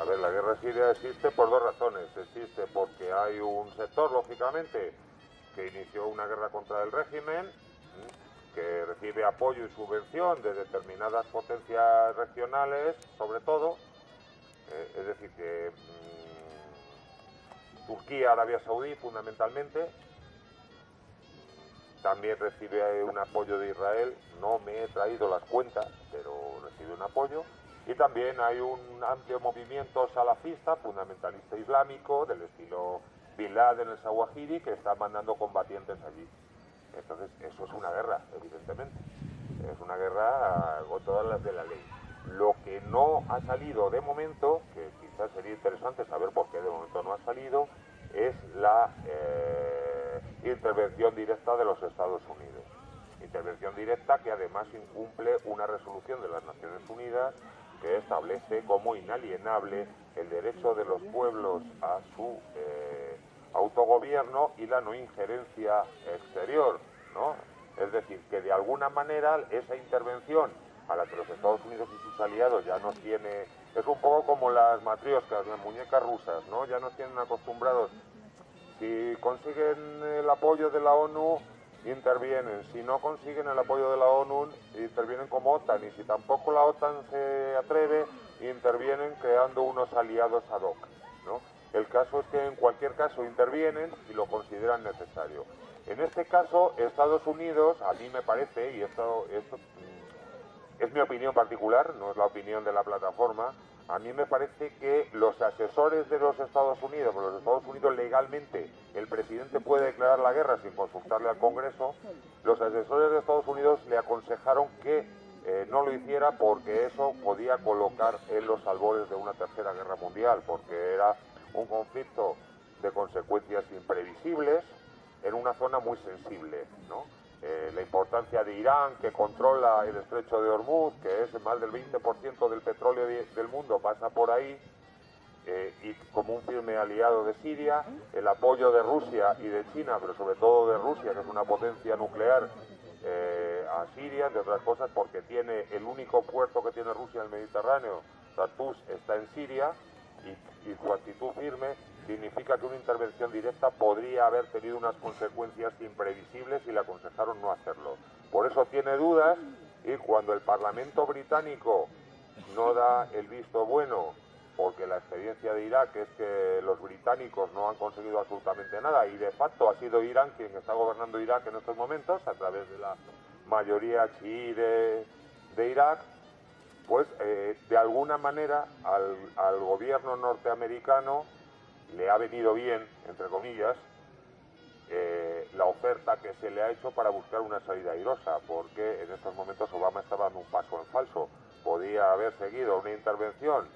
ver, la guerra siria existe por dos razones. Existe porque hay un sector, lógicamente, que inició una guerra contra el régimen, que recibe apoyo y subvención de determinadas potencias regionales, sobre todo. Es decir, que Turquía, Arabia Saudí, fundamentalmente. También recibe un apoyo de Israel. No me he traído las cuentas, pero recibe un apoyo. Y también hay un amplio movimiento salafista, fundamentalista islámico, del estilo Bin Laden, el Zawahiri, que está mandando combatientes allí. Entonces, eso es una guerra, evidentemente. Es una guerra con todas las de la ley. Lo que no ha salido de momento, que quizás sería interesante saber por qué de momento no ha salido, es la intervención directa de los Estados Unidos. Intervención directa que además incumple una resolución de las Naciones Unidas que establece como inalienable el derecho de los pueblos a su autogobierno y la no injerencia exterior, ¿no? Es decir, que de alguna manera esa intervención a la que los Estados Unidos y sus aliados ya nos tiene, es un poco como las matrioscas, las muñecas rusas, ¿no? Ya nos tienen acostumbrados. Si consiguen el apoyo de la ONU, intervienen. Si no consiguen el apoyo de la ONU, intervienen como OTAN. Y si tampoco la OTAN se atreve, intervienen creando unos aliados ad hoc, ¿no? El caso es que en cualquier caso intervienen si lo consideran necesario. En este caso, Estados Unidos, a mí me parece, y esto es mi opinión particular, no es la opinión de la plataforma, a mí me parece que los asesores de los Estados Unidos, legalmente, el presidente puede declarar la guerra sin consultarle al Congreso, los asesores de Estados Unidos le aconsejaron que no lo hiciera porque eso podía colocar en los albores de una tercera guerra mundial, porque era un conflicto de consecuencias imprevisibles en una zona muy sensible, ¿no? La importancia de Irán, que controla el estrecho de Hormuz, que es más del 20% del petróleo del mundo, pasa por ahí, y como un firme aliado de Siria, el apoyo de Rusia y de China, pero sobre todo de Rusia, que es una potencia nuclear, a Siria, entre otras cosas, porque tiene el único puerto que tiene Rusia en el Mediterráneo, Tartus, está en Siria, y su actitud firme significa que una intervención directa podría haber tenido unas consecuencias imprevisibles y le aconsejaron no hacerlo. Por eso tiene dudas, y cuando el Parlamento británico no da el visto bueno, porque la experiencia de Irak es que los británicos no han conseguido absolutamente nada, y de facto ha sido Irán quien está gobernando Irak en estos momentos, a través de la mayoría chií de Irak, pues de alguna manera al gobierno norteamericano le ha venido bien, entre comillas, la oferta que se le ha hecho para buscar una salida airosa, porque en estos momentos Obama estaba dando un paso en falso. Podía haber seguido una intervención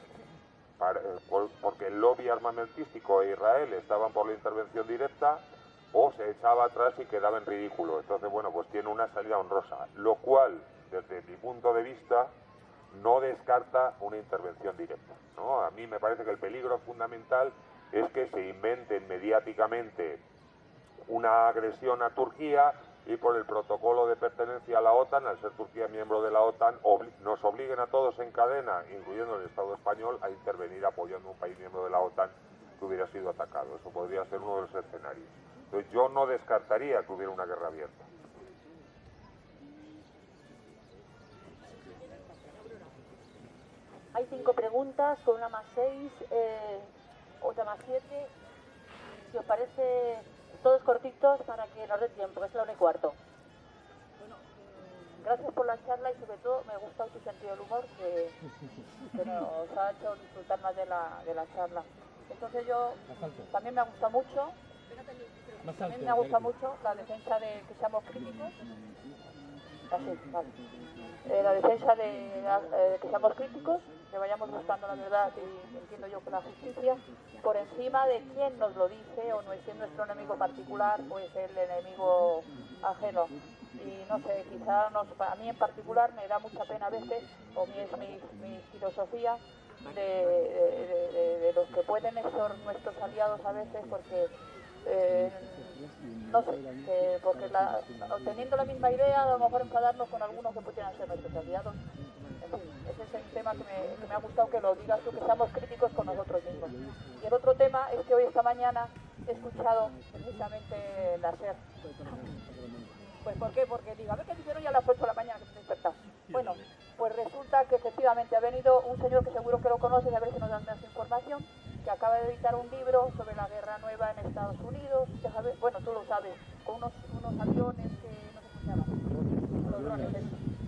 porque el lobby armamentístico e Israel estaban por la intervención directa, o se echaba atrás y quedaba en ridículo. Entonces, bueno, pues tiene una salida honrosa, lo cual, desde mi punto de vista, no descarta una intervención directa, ¿no? A mí me parece que el peligro fundamental es que se inventen mediáticamente una agresión a Turquía y por el protocolo de pertenencia a la OTAN, al ser Turquía miembro de la OTAN, nos obliguen a todos en cadena, incluyendo el Estado español, a intervenir apoyando a un país miembro de la OTAN que hubiera sido atacado. Eso podría ser uno de los escenarios. Entonces yo no descartaría que hubiera una guerra abierta. Hay 5 preguntas, con una más 6, otra más 7. Si os parece, todos cortitos para que nos dé tiempo, que es la 1:15. Gracias por la charla y sobre todo me gusta tu sentido del humor que nos ha hecho disfrutar más de la charla. Entonces yo también me ha gustado mucho, la defensa de que seamos críticos. Así, vale. La defensa de que seamos críticos, que vayamos buscando la verdad y entiendo yo que la justicia, por encima de quién nos lo dice o no es nuestro enemigo particular o es el enemigo ajeno. Y no sé, quizá a mí en particular me da mucha pena a veces, o es mi filosofía, de los que pueden ser nuestros aliados a veces, porque no sé, porque teniendo la misma idea, a lo mejor enfadarnos con algunos que pudieran ser nuestros aliados. En fin, ese es un tema que me ha gustado que lo digas tú, que seamos críticos con nosotros mismos. Y el otro tema es que hoy, esta mañana, he escuchado precisamente la SER. Pues ¿por qué? Porque digo, a ver qué dijeron ya a las 8 de la mañana que me he despertado. Bueno, pues resulta que efectivamente ha venido un señor que seguro que lo conoces, a ver si nos dan más información, que acaba de editar un libro sobre la guerra nueva en Estados Unidos, que sabe, bueno, tú lo sabes, con unos aviones que no sé cómo se llaman,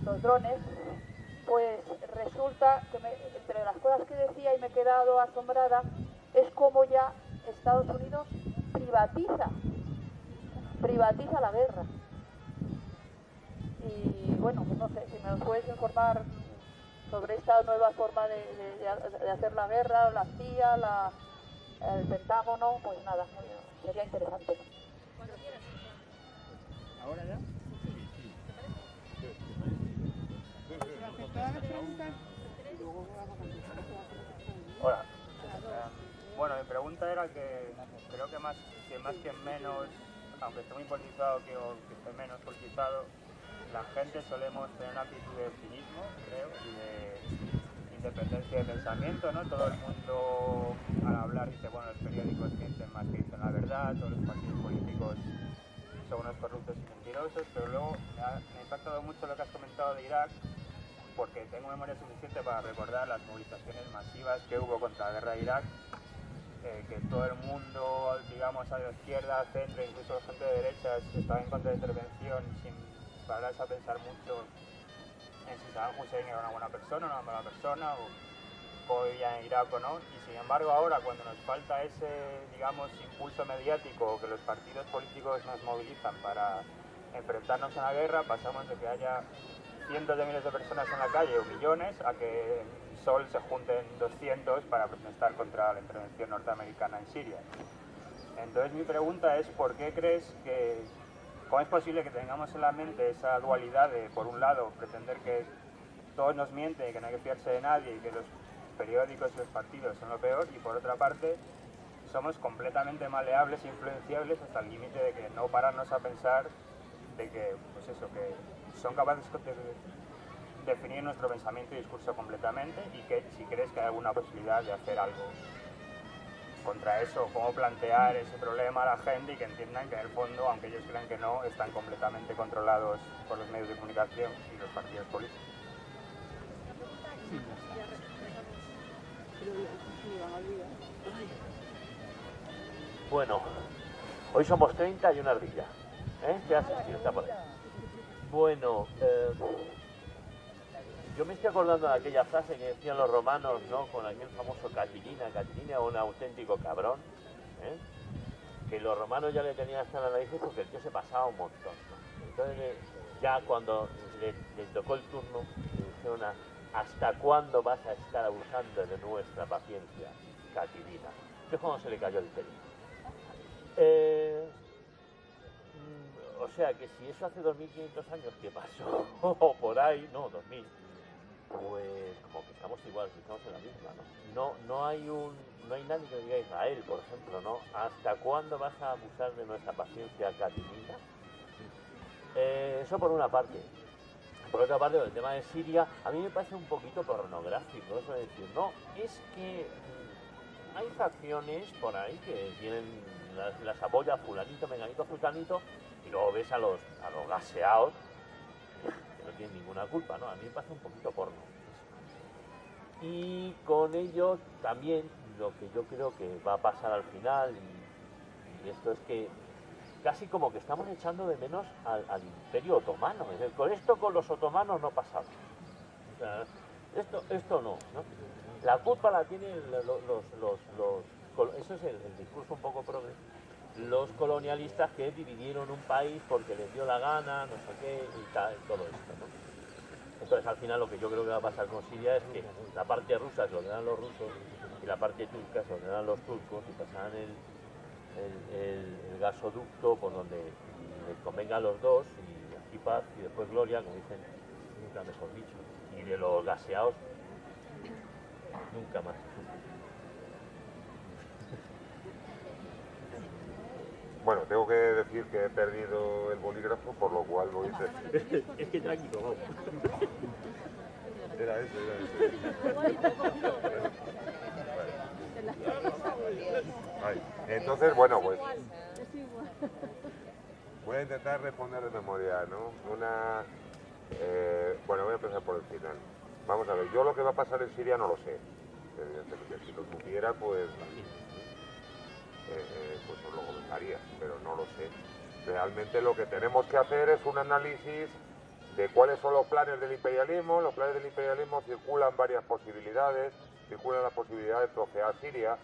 los drones, pues resulta que entre las cosas que decía y me he quedado asombrada, es como ya Estados Unidos privatiza la guerra. Y bueno, pues no sé, si me puedes informar sobre esta nueva forma de hacer la guerra, la CIA, el Pentágono, pues nada, sería interesante. ¿Ahora ya? Hola. Bueno, mi pregunta era que creo que más que menos, aunque esté muy politizado que esté menos politizado, la gente solemos tener una actitud de cinismo, creo, y de independencia de pensamiento, ¿no? Todo el mundo al hablar dice, bueno, los periódicos mienten más que dicen la verdad, todos los partidos políticos son unos corruptos y mentirosos, pero luego me ha impactado mucho lo que has comentado de Irak, porque tengo memoria suficiente para recordar las movilizaciones masivas que hubo contra la guerra de Irak, que todo el mundo, digamos, a la izquierda, al centro, incluso gente de derechas, estaba en contra de intervención sin pararse a pensar mucho en si Saddam Hussein era una buena persona o una mala persona, o vivía en Irak o no. Y sin embargo ahora, cuando nos falta ese, digamos, impulso mediático, que los partidos políticos nos movilizan para enfrentarnos a la guerra, pasamos de que haya cientos de miles de personas en la calle o millones a que en Sol se junten 200 para protestar contra la intervención norteamericana en Siria. Entonces mi pregunta es, ¿por qué crees que, cómo es posible que tengamos en la mente esa dualidad de, por un lado, pretender que todos nos mienten y que no hay que fiarse de nadie y que los periódicos y los partidos son lo peor, y por otra parte somos completamente maleables e influenciables hasta el límite de que no pararnos a pensar de que, pues eso, que son capaces de definir nuestro pensamiento y discurso completamente, y que si crees que hay alguna posibilidad de hacer algo contra eso, cómo plantear ese problema a la gente y que entiendan que en el fondo, aunque ellos crean que no, están completamente controlados por los medios de comunicación y los partidos políticos. Bueno, hoy somos 30 y una ardilla. ¿Qué haces, tío? Está por ahí. Bueno, yo me estoy acordando de aquella frase que decían los romanos, ¿no? Con aquel famoso Catilina un auténtico cabrón, que los romanos ya le tenían hasta la nariz porque el tío se pasaba un montón, ¿no? Entonces ya cuando le tocó el turno, le dijeron ¿hasta cuándo vas a estar abusando de nuestra paciencia, Catilina? Que cuando se le cayó el pelo. O sea que si eso hace 2500 años que pasó, o por ahí, no, 2000, pues como que estamos igual, que estamos en la misma, ¿no? No hay nadie que diga Israel, por ejemplo, ¿no? ¿Hasta cuándo vas a abusar de nuestra paciencia, Catilina? Eso por una parte. Por otra parte, el tema de Siria, a mí me parece un poquito pornográfico, eso de decir, no, es que hay facciones por ahí que tienen, las apoya fulanito, menganito, sultanito, y luego ves a los gaseados, que no tienen ninguna culpa, ¿no? A mí me parece un poquito porno. Y con ello también lo que yo creo que va a pasar al final, y esto es que casi como que estamos echando de menos al Imperio Otomano. Es decir, con los otomanos no pasaba. O sea, esto no, ¿no? La culpa la tienen eso es el discurso un poco progre. Los colonialistas que dividieron un país porque les dio la gana, no sé qué, y tal, todo esto, ¿no? Entonces al final lo que yo creo que va a pasar con Siria es que la parte rusa se lo quedan los rusos y la parte turca se lo quedan los turcos y pasarán el gasoducto por donde les convenga a los dos, y aquí paz y después gloria, como dicen, nunca mejor dicho. Y de los gaseados, nunca más. Bueno, tengo que decir que he perdido el bolígrafo, por lo cual voy a... Es que tranquilo, vamos. Era ese. Ay, entonces, bueno, pues voy a intentar responder de memoria, ¿no? Bueno, voy a empezar por el final. Vamos a ver, yo lo que va a pasar en Siria no lo sé. Evidentemente, si lo supiera, pues os lo comentaría, pero no lo sé. Realmente lo que tenemos que hacer es un análisis de cuáles son los planes del imperialismo. Los planes del imperialismo circulan varias posibilidades. Circula la posibilidad de trocear Siria,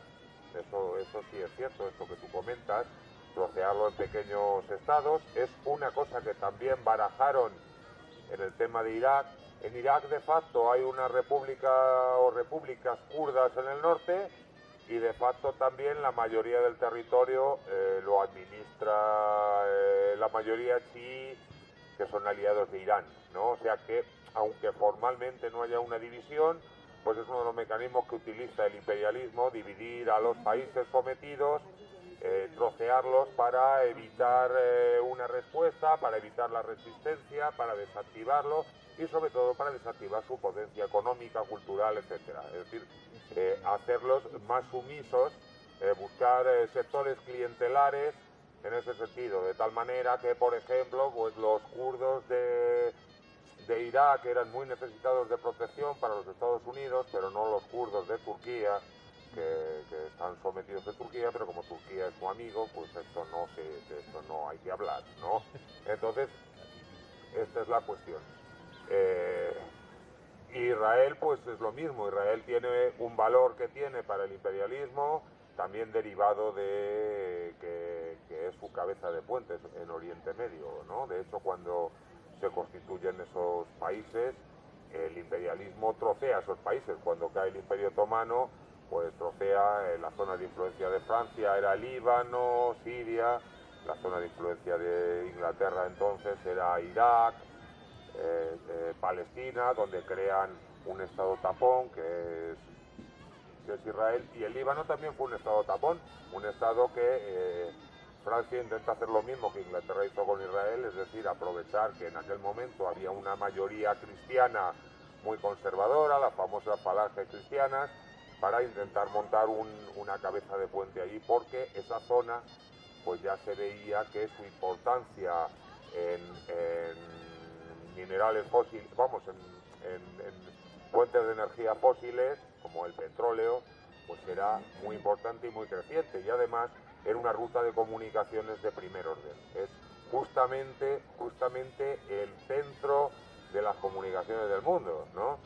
eso sí es cierto, esto que tú comentas, trocearlo en pequeños estados. Es una cosa que también barajaron en el tema de Irak. En Irak, de facto, hay una república o repúblicas kurdas en el norte, y de facto también la mayoría del territorio lo administra la mayoría chií, que son aliados de Irán, ¿no? O sea que, aunque formalmente no haya una división, pues es uno de los mecanismos que utiliza el imperialismo: dividir a los países sometidos, trocearlos para evitar una respuesta, para evitar la resistencia, para desactivarlo y sobre todo para desactivar su potencia económica, cultural, etcétera. Es decir, hacerlos más sumisos, buscar sectores clientelares en ese sentido, de tal manera que, por ejemplo, pues los kurdos de Irak eran muy necesitados de protección para los Estados Unidos, pero no los kurdos de Turquía, que están sometidos a Turquía, pero como Turquía es su amigo, pues de esto no hay que hablar, ¿no? Entonces, esta es la cuestión. Israel, pues es lo mismo. Israel tiene un valor que tiene para el imperialismo, también derivado de que es su cabeza de puente en Oriente Medio, ¿no? De hecho, cuando se constituyen esos países, el imperialismo trocea esos países. Cuando cae el Imperio Otomano, pues trocea la zona de influencia de Francia, era Líbano, Siria. La zona de influencia de Inglaterra entonces era Irak, Palestina, donde crean un estado tapón que es Israel, y el Líbano también fue un estado tapón, un estado que Francia intenta hacer lo mismo que Inglaterra hizo con Israel, es decir, aprovechar que en aquel momento había una mayoría cristiana muy conservadora, las famosas falanges cristianas, para intentar montar una cabeza de puente allí, porque esa zona pues ya se veía que su importancia en minerales fósiles, en fuentes de energía fósiles, como el petróleo, pues era muy importante y muy creciente, y además era una ruta de comunicaciones de primer orden. Es justamente el centro de las comunicaciones del mundo, ¿no?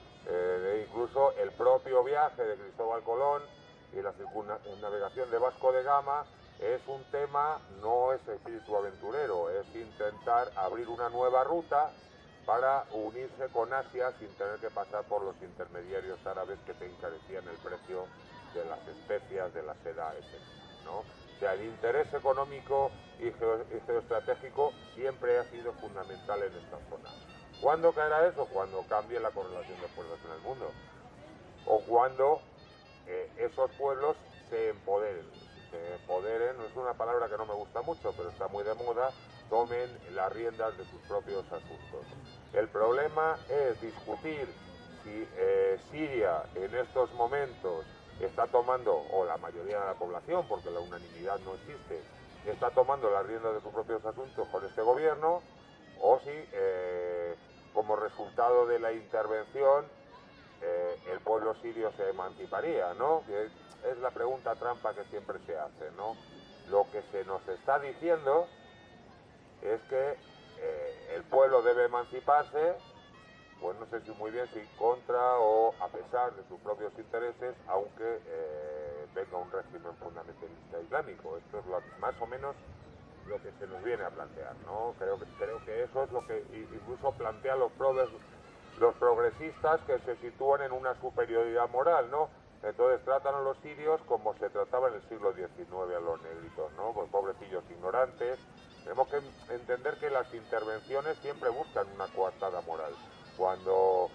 Incluso el propio viaje de Cristóbal Colón y la circunnavegación de Vasco de Gama es un tema, no es espíritu aventurero, es intentar abrir una nueva ruta para unirse con Asia sin tener que pasar por los intermediarios árabes que te encarecían el precio de las especias, de la seda, etc., ¿no? O sea, el interés económico y geoestratégico siempre ha sido fundamental en esta zona. ¿Cuándo caerá eso? Cuando cambie la correlación de fuerzas en el mundo, o cuando esos pueblos se empoderen. No es una palabra que no me gusta mucho, pero está muy de moda, tomen las riendas de sus propios asuntos. El problema es discutir si Siria en estos momentos está tomando, o la mayoría de la población, porque la unanimidad no existe, está tomando las riendas de sus propios asuntos con este gobierno, o si como resultado de la intervención el pueblo sirio se emanciparía, ¿no? Que es la pregunta trampa que siempre se hace, ¿no? Lo que se nos está diciendo es que el pueblo debe emanciparse, pues no sé si muy bien, si contra o a pesar de sus propios intereses, aunque venga un régimen fundamentalista islámico. Esto es más o menos lo que se nos viene a plantear, ¿no? Creo que eso es lo que incluso plantean los progresistas, que se sitúan en una superioridad moral, ¿no? Entonces tratan a los sirios como se trataba en el siglo XIX a los negritos, ¿no? Pues pobrecillos ignorantes. Tenemos que entender que las intervenciones siempre buscan una coartada moral. Cuando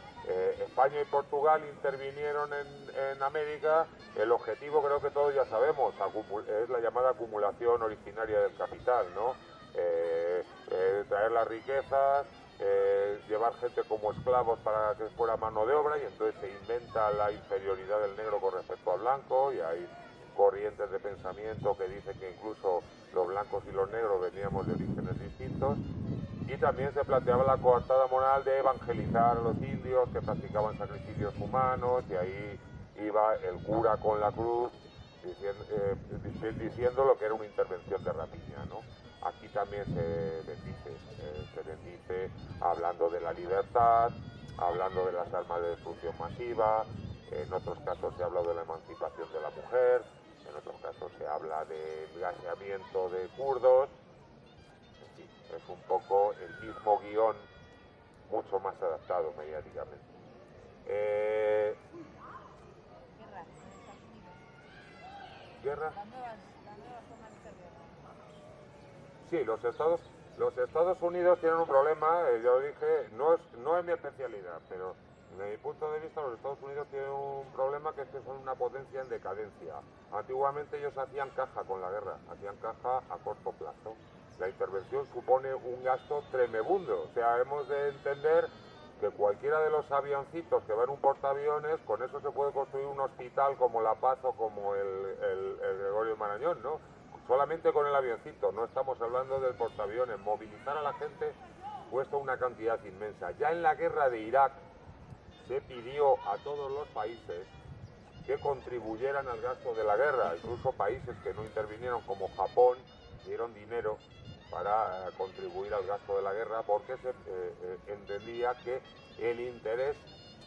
España y Portugal intervinieron en América, el objetivo, creo que todos ya sabemos, es la llamada acumulación originaria del capital, ¿no? Traer las riquezas, llevar gente como esclavos para que fuera mano de obra, y entonces se inventa la inferioridad del negro con respecto al blanco, y hay corrientes de pensamiento que dicen que incluso los blancos y los negros veníamos de orígenes distintos. Y también se planteaba la coartada moral de evangelizar a los indios que practicaban sacrificios humanos, y ahí iba el cura con la cruz diciendo lo que era una intervención de rapiña, ¿no? Aquí también se bendice hablando de la libertad, hablando de las armas de destrucción masiva, en otros casos se habla de la emancipación de la mujer, en otros casos se habla del gaseamiento de kurdos. En fin, es un poco el mismo guión, mucho más adaptado mediáticamente. ¿Guerra? La nueva forma de hacer guerra. Sí, los Estados Unidos tienen un problema, ya lo dije, no es mi especialidad, pero desde mi punto de vista los Estados Unidos tienen un problema, que es que son una potencia en decadencia. Antiguamente ellos hacían caja con la guerra, hacían caja a corto plazo. La intervención supone un gasto tremebundo, o sea, hemos de entender que cualquiera de los avioncitos que va en un portaaviones, con eso se puede construir un hospital como La Paz o como el Gregorio Marañón, ¿no? Solamente con el avioncito, no estamos hablando del portaaviones. Movilizar a la gente cuesta una cantidad inmensa. Ya en la guerra de Irak se pidió a todos los países que contribuyeran al gasto de la guerra, incluso países que no intervinieron como Japón dieron dinero para contribuir al gasto de la guerra, porque se entendía que el interés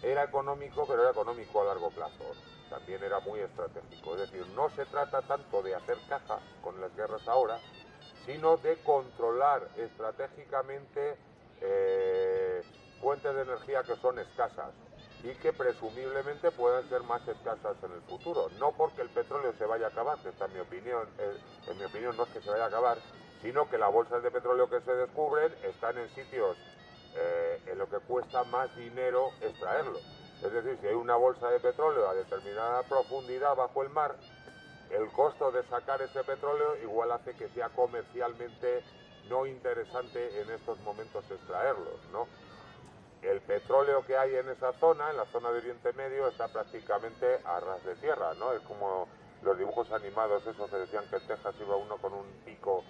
era económico, pero era económico a largo plazo. También era muy estratégico. Es decir, no se trata tanto de hacer caja con las guerras ahora, sino de controlar estratégicamente fuentes de energía que son escasas y que presumiblemente pueden ser más escasas en el futuro. No porque el petróleo se vaya a acabar, que esta es mi opinión, no es que se vaya a acabar, sino que las bolsas de petróleo que se descubren están en sitios en lo que cuesta más dinero extraerlo. Es decir, si hay una bolsa de petróleo a determinada profundidad bajo el mar, el costo de sacar ese petróleo igual hace que sea comercialmente no interesante en estos momentos extraerlos, ¿no? El petróleo que hay en esa zona, en la zona de Oriente Medio, está prácticamente a ras de tierra, ¿no? Es como los dibujos animados esos que decían que en Texas iba uno con un pico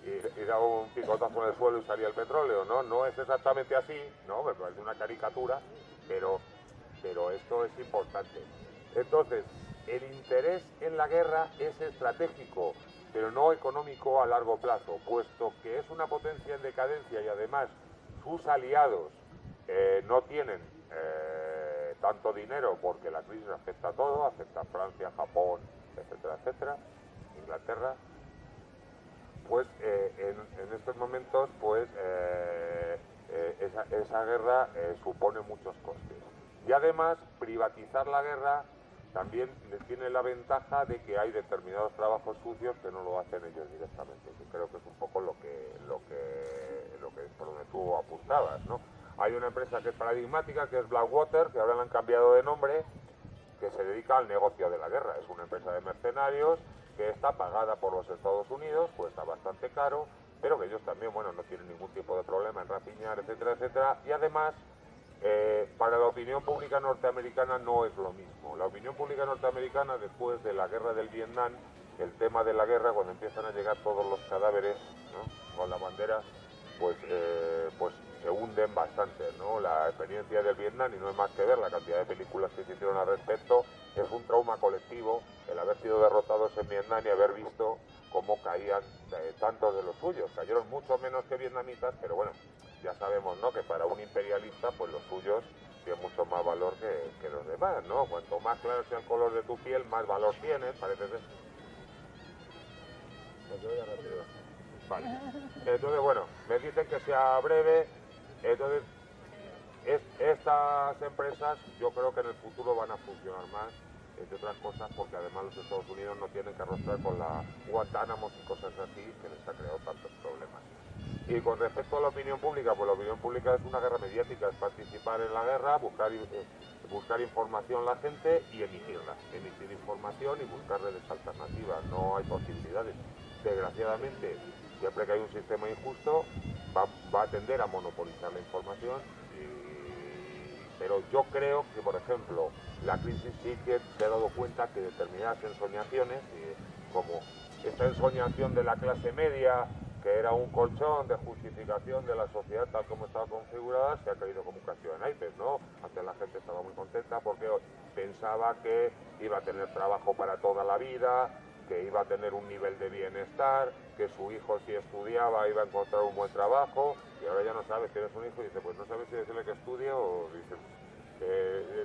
y daba un picotazo en el suelo y salía el petróleo, ¿no? No es exactamente así, ¿no? Me parece una caricatura, pero esto es importante. Entonces, el interés en la guerra es estratégico, pero no económico a largo plazo, puesto que es una potencia en decadencia y además sus aliados no tienen tanto dinero, porque la crisis afecta a todo, afecta a Francia, Japón, etcétera, etcétera, Inglaterra. Pues en estos momentos pues esa guerra supone muchos costes. Y además privatizar la guerra también tiene la ventaja de que hay determinados trabajos sucios que no lo hacen ellos directamente. Yo creo que es un poco lo que por donde tú apuntabas, ¿no? Hay una empresa que es paradigmática, que es Blackwater, que ahora le han cambiado de nombre, que se dedica al negocio de la guerra. Es una empresa de mercenarios que está pagada por los Estados Unidos, cuesta bastante caro, pero que ellos también, bueno, no tienen ningún tipo de problema en rapiñar, etcétera, etcétera. Y además, para la opinión pública norteamericana no es lo mismo. La opinión pública norteamericana, después de la guerra del Vietnam, el tema de la guerra, cuando empiezan a llegar todos los cadáveres, ¿no?, con la bandera, pues se hunden bastante, ¿no? La experiencia del Vietnam, y no es más que ver la cantidad de películas que se hicieron al respecto, es un trauma colectivo el haber sido derrotados en Vietnam y haber visto cómo caían tantos de los suyos. Cayeron mucho menos que vietnamitas, pero bueno, ya sabemos, ¿no?, que para un imperialista pues los suyos tienen mucho más valor que los demás, ¿no? Cuanto más claro sea el color de tu piel, más valor tienes, parece ser. Vale. Entonces, bueno, me dicen que sea breve. Entonces, estas empresas yo creo que en el futuro van a funcionar más, entre otras cosas porque además los Estados Unidos no tienen que arrastrar con la Guantánamo y cosas así, que les ha creado tantos problemas. Y con respecto a la opinión pública, pues la opinión pública es una guerra mediática, es participar en la guerra, buscar información a la gente y emitirla, emitir información y buscar redes alternativas. No hay posibilidades. Desgraciadamente, siempre que hay un sistema injusto, va a tender a monopolizar la información, pero yo creo que, por ejemplo, la crisis sí que se ha dado cuenta que determinadas ensoñaciones, como esta ensoñación de la clase media, que era un colchón de justificación de la sociedad tal como estaba configurada, se ha caído como un castillo de naipes, ¿no? Antes la gente estaba muy contenta porque pensaba que iba a tener trabajo para toda la vida, que iba a tener un nivel de bienestar, que su hijo si estudiaba iba a encontrar un buen trabajo, y ahora ya no sabes, tienes un hijo y dice, pues no sabes si decirle que estudie o dices,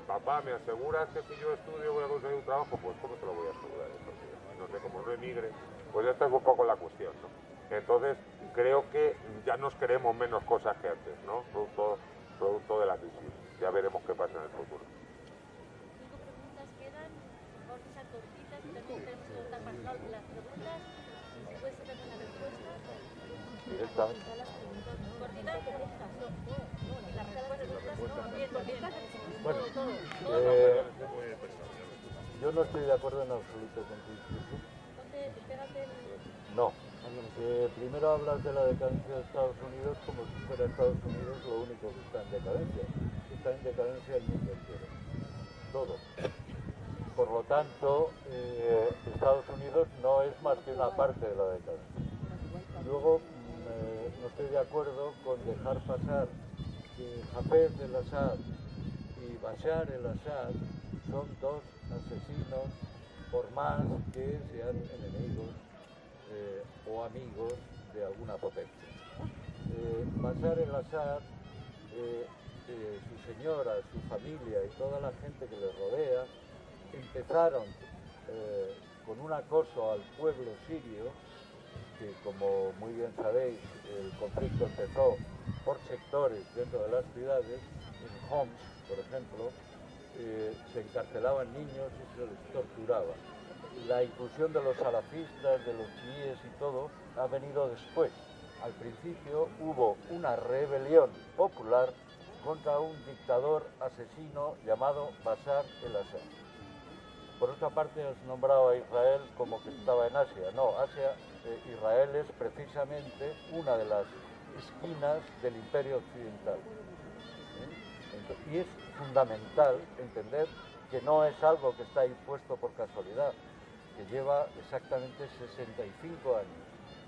papá, ¿me aseguras que si yo estudio voy a conseguir un trabajo? Pues ¿cómo te lo voy a asegurar eso? No sé, como no emigre, pues esta es un poco la cuestión, ¿no? Entonces, creo que ya nos creemos menos cosas que antes, ¿no? Producto de la crisis. Ya veremos qué pasa en el futuro. 5 preguntas quedan, por favor que sean cortitas, y también tenemos que votar para las preguntas, si puede ser también la respuesta. Directamente. ¿Cortitas? Y las respuestas no, bien, cortitas. Bueno, Todo. yo no estoy de acuerdo en absoluto con tu discurso. Pégate el... No. Primero hablas de la decadencia de Estados Unidos como si fuera Estados Unidos lo único que está en decadencia. Está en decadencia el mundo entero. Todo. Por lo tanto, Estados Unidos no es más que una parte de la decadencia. Luego, no estoy de acuerdo con dejar pasar que Hafez el-Assad y Bashar el-Assad son dos asesinos, por más que sean enemigos o amigos de alguna potencia. Bashar el-Assad, su señora, su familia y toda la gente que le rodea empezaron con un acoso al pueblo sirio, que como muy bien sabéis, el conflicto empezó por sectores dentro de las ciudades. En Homs, por ejemplo, se encarcelaban niños y se les torturaba. La inclusión de los salafistas, de los chiíes y todo, ha venido después. Al principio hubo una rebelión popular contra un dictador asesino llamado Bashar el-Assad. Por otra parte, has nombrado a Israel como que estaba en Asia. No, Israel es precisamente una de las esquinas del Imperio Occidental. Y es fundamental entender que no es algo que está impuesto por casualidad, que lleva exactamente 65 años,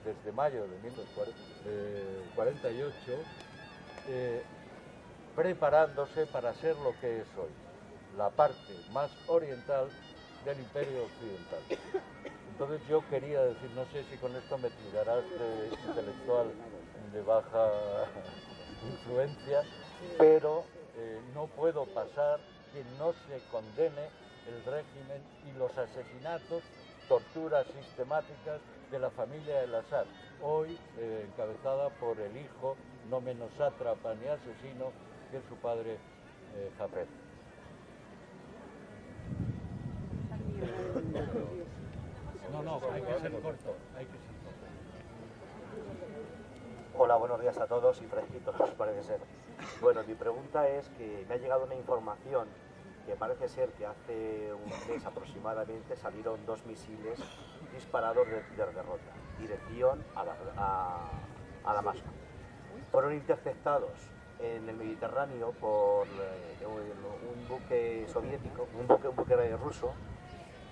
desde mayo de 1948, preparándose para ser lo que es hoy, la parte más oriental del Imperio Occidental. Entonces yo quería decir, no sé si con esto me tirarás de intelectual de baja influencia, pero no puedo pasar que no se condene el régimen y los asesinatos, torturas sistemáticas de la familia el-Assad, hoy encabezada por el hijo, no menos sátrapa ni asesino, que es su padre Hafez. No, hay que ser corto, hay que ser corto. Hola, buenos días a todos y fresquitos, parece ser. Bueno, mi pregunta es que me ha llegado una información que parece ser que hace un mes aproximadamente salieron 2 misiles disparados desde Rota, dirección a Damasco. Fueron interceptados en el Mediterráneo por un buque soviético, un buque ruso,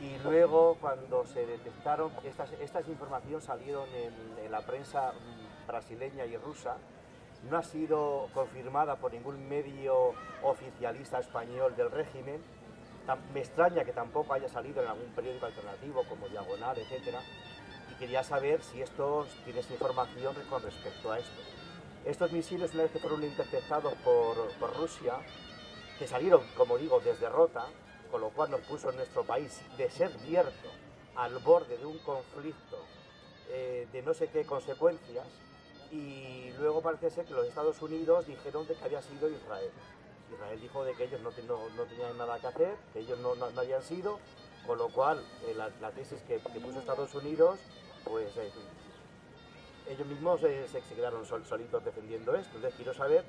y luego cuando se detectaron, estas informaciones salieron en la prensa brasileña y rusa, no ha sido confirmada por ningún medio oficialista español del régimen. Me extraña que tampoco haya salido en algún periódico alternativo como Diagonal, etcétera, y quería saber si tienes información con respecto a esto. Estos misiles, una vez que fueron interceptados por Rusia, que salieron, como digo, desde Rota, con lo cual nos puso en nuestro país desierto al borde de un conflicto de no sé qué consecuencias, y luego parece ser que los Estados Unidos dijeron de que había sido Israel. Israel dijo de que ellos no tenían nada que hacer, que ellos no habían sido, con lo cual la tesis que puso Estados Unidos, pues ellos mismos se quedaron solitos defendiendo esto. Entonces quiero saber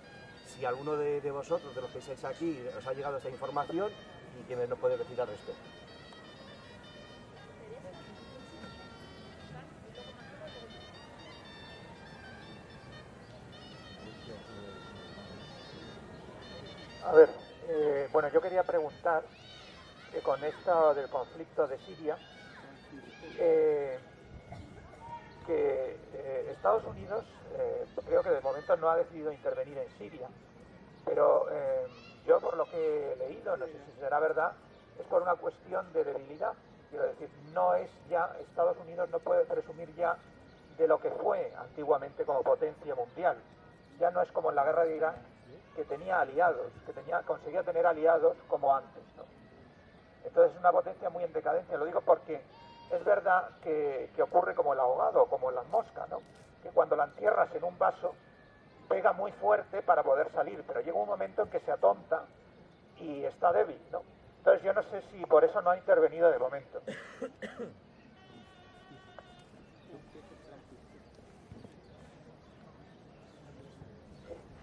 si alguno de vosotros, de los que estáis aquí, os ha llegado esa información y qué nos puede decir al respecto. A ver, bueno, yo quería preguntar con esto del conflicto de Siria, que Estados Unidos creo que de momento no ha decidido intervenir en Siria, pero yo por lo que he leído, no sé si será verdad, es por una cuestión de debilidad. Quiero decir, no es ya, Estados Unidos no puede presumir ya de lo que fue antiguamente como potencia mundial. Ya no es como en la guerra de Irán, que tenía aliados, conseguía tener aliados como antes, ¿no? Entonces es una potencia muy en decadencia. Lo digo porque es verdad que ocurre como el ahogado, como en las moscas, ¿no? Que cuando la entierras en un vaso pega muy fuerte para poder salir, pero llega un momento en que se atonta y está débil, ¿no? Entonces yo no sé si por eso no ha intervenido de momento.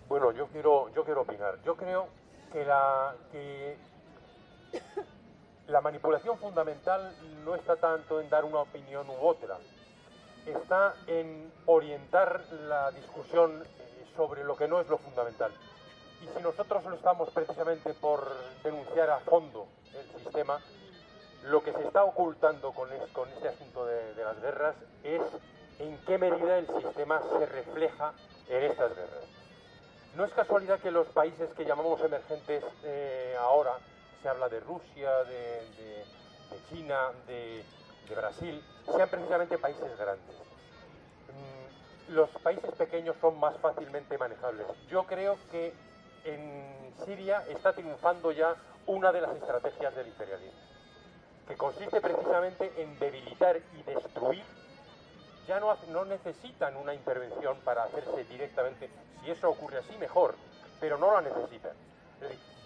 Bueno, yo quiero opinar. Yo creo que la manipulación fundamental no está tanto en dar una opinión u otra, está en orientar la discusión sobre lo que no es lo fundamental. Y si nosotros lo estamos precisamente por denunciar a fondo el sistema, lo que se está ocultando con este asunto de las guerras es en qué medida el sistema se refleja en estas guerras. No es casualidad que los países que llamamos emergentes ahora, se habla de Rusia, de China, de Brasil, sean precisamente países grandes. Los países pequeños son más fácilmente manejables. Yo creo que en Siria está triunfando ya una de las estrategias del imperialismo, que consiste precisamente en debilitar y destruir. Ya no necesitan una intervención para hacerse directamente. Si eso ocurre así, mejor, pero no la necesitan.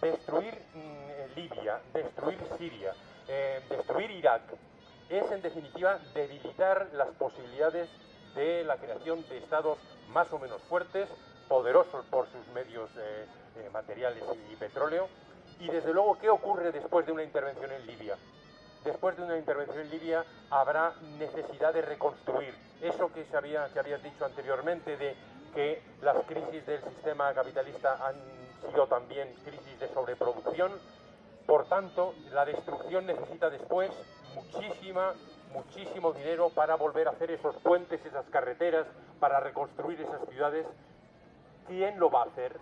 Destruir Libia, destruir Siria, destruir Irak, es en definitiva debilitar las posibilidades de la creación de estados más o menos fuertes, poderosos por sus medios materiales y petróleo. Y desde luego, ¿qué ocurre después de una intervención en Libia? Después de una intervención en Libia habrá necesidad de reconstruir. Eso que habías dicho anteriormente, de que las crisis del sistema capitalista han sido también crisis de sobreproducción. Por tanto, la destrucción necesita después muchísimo dinero para volver a hacer esos puentes, esas carreteras, para reconstruir esas ciudades. ¿Quién lo va a hacer?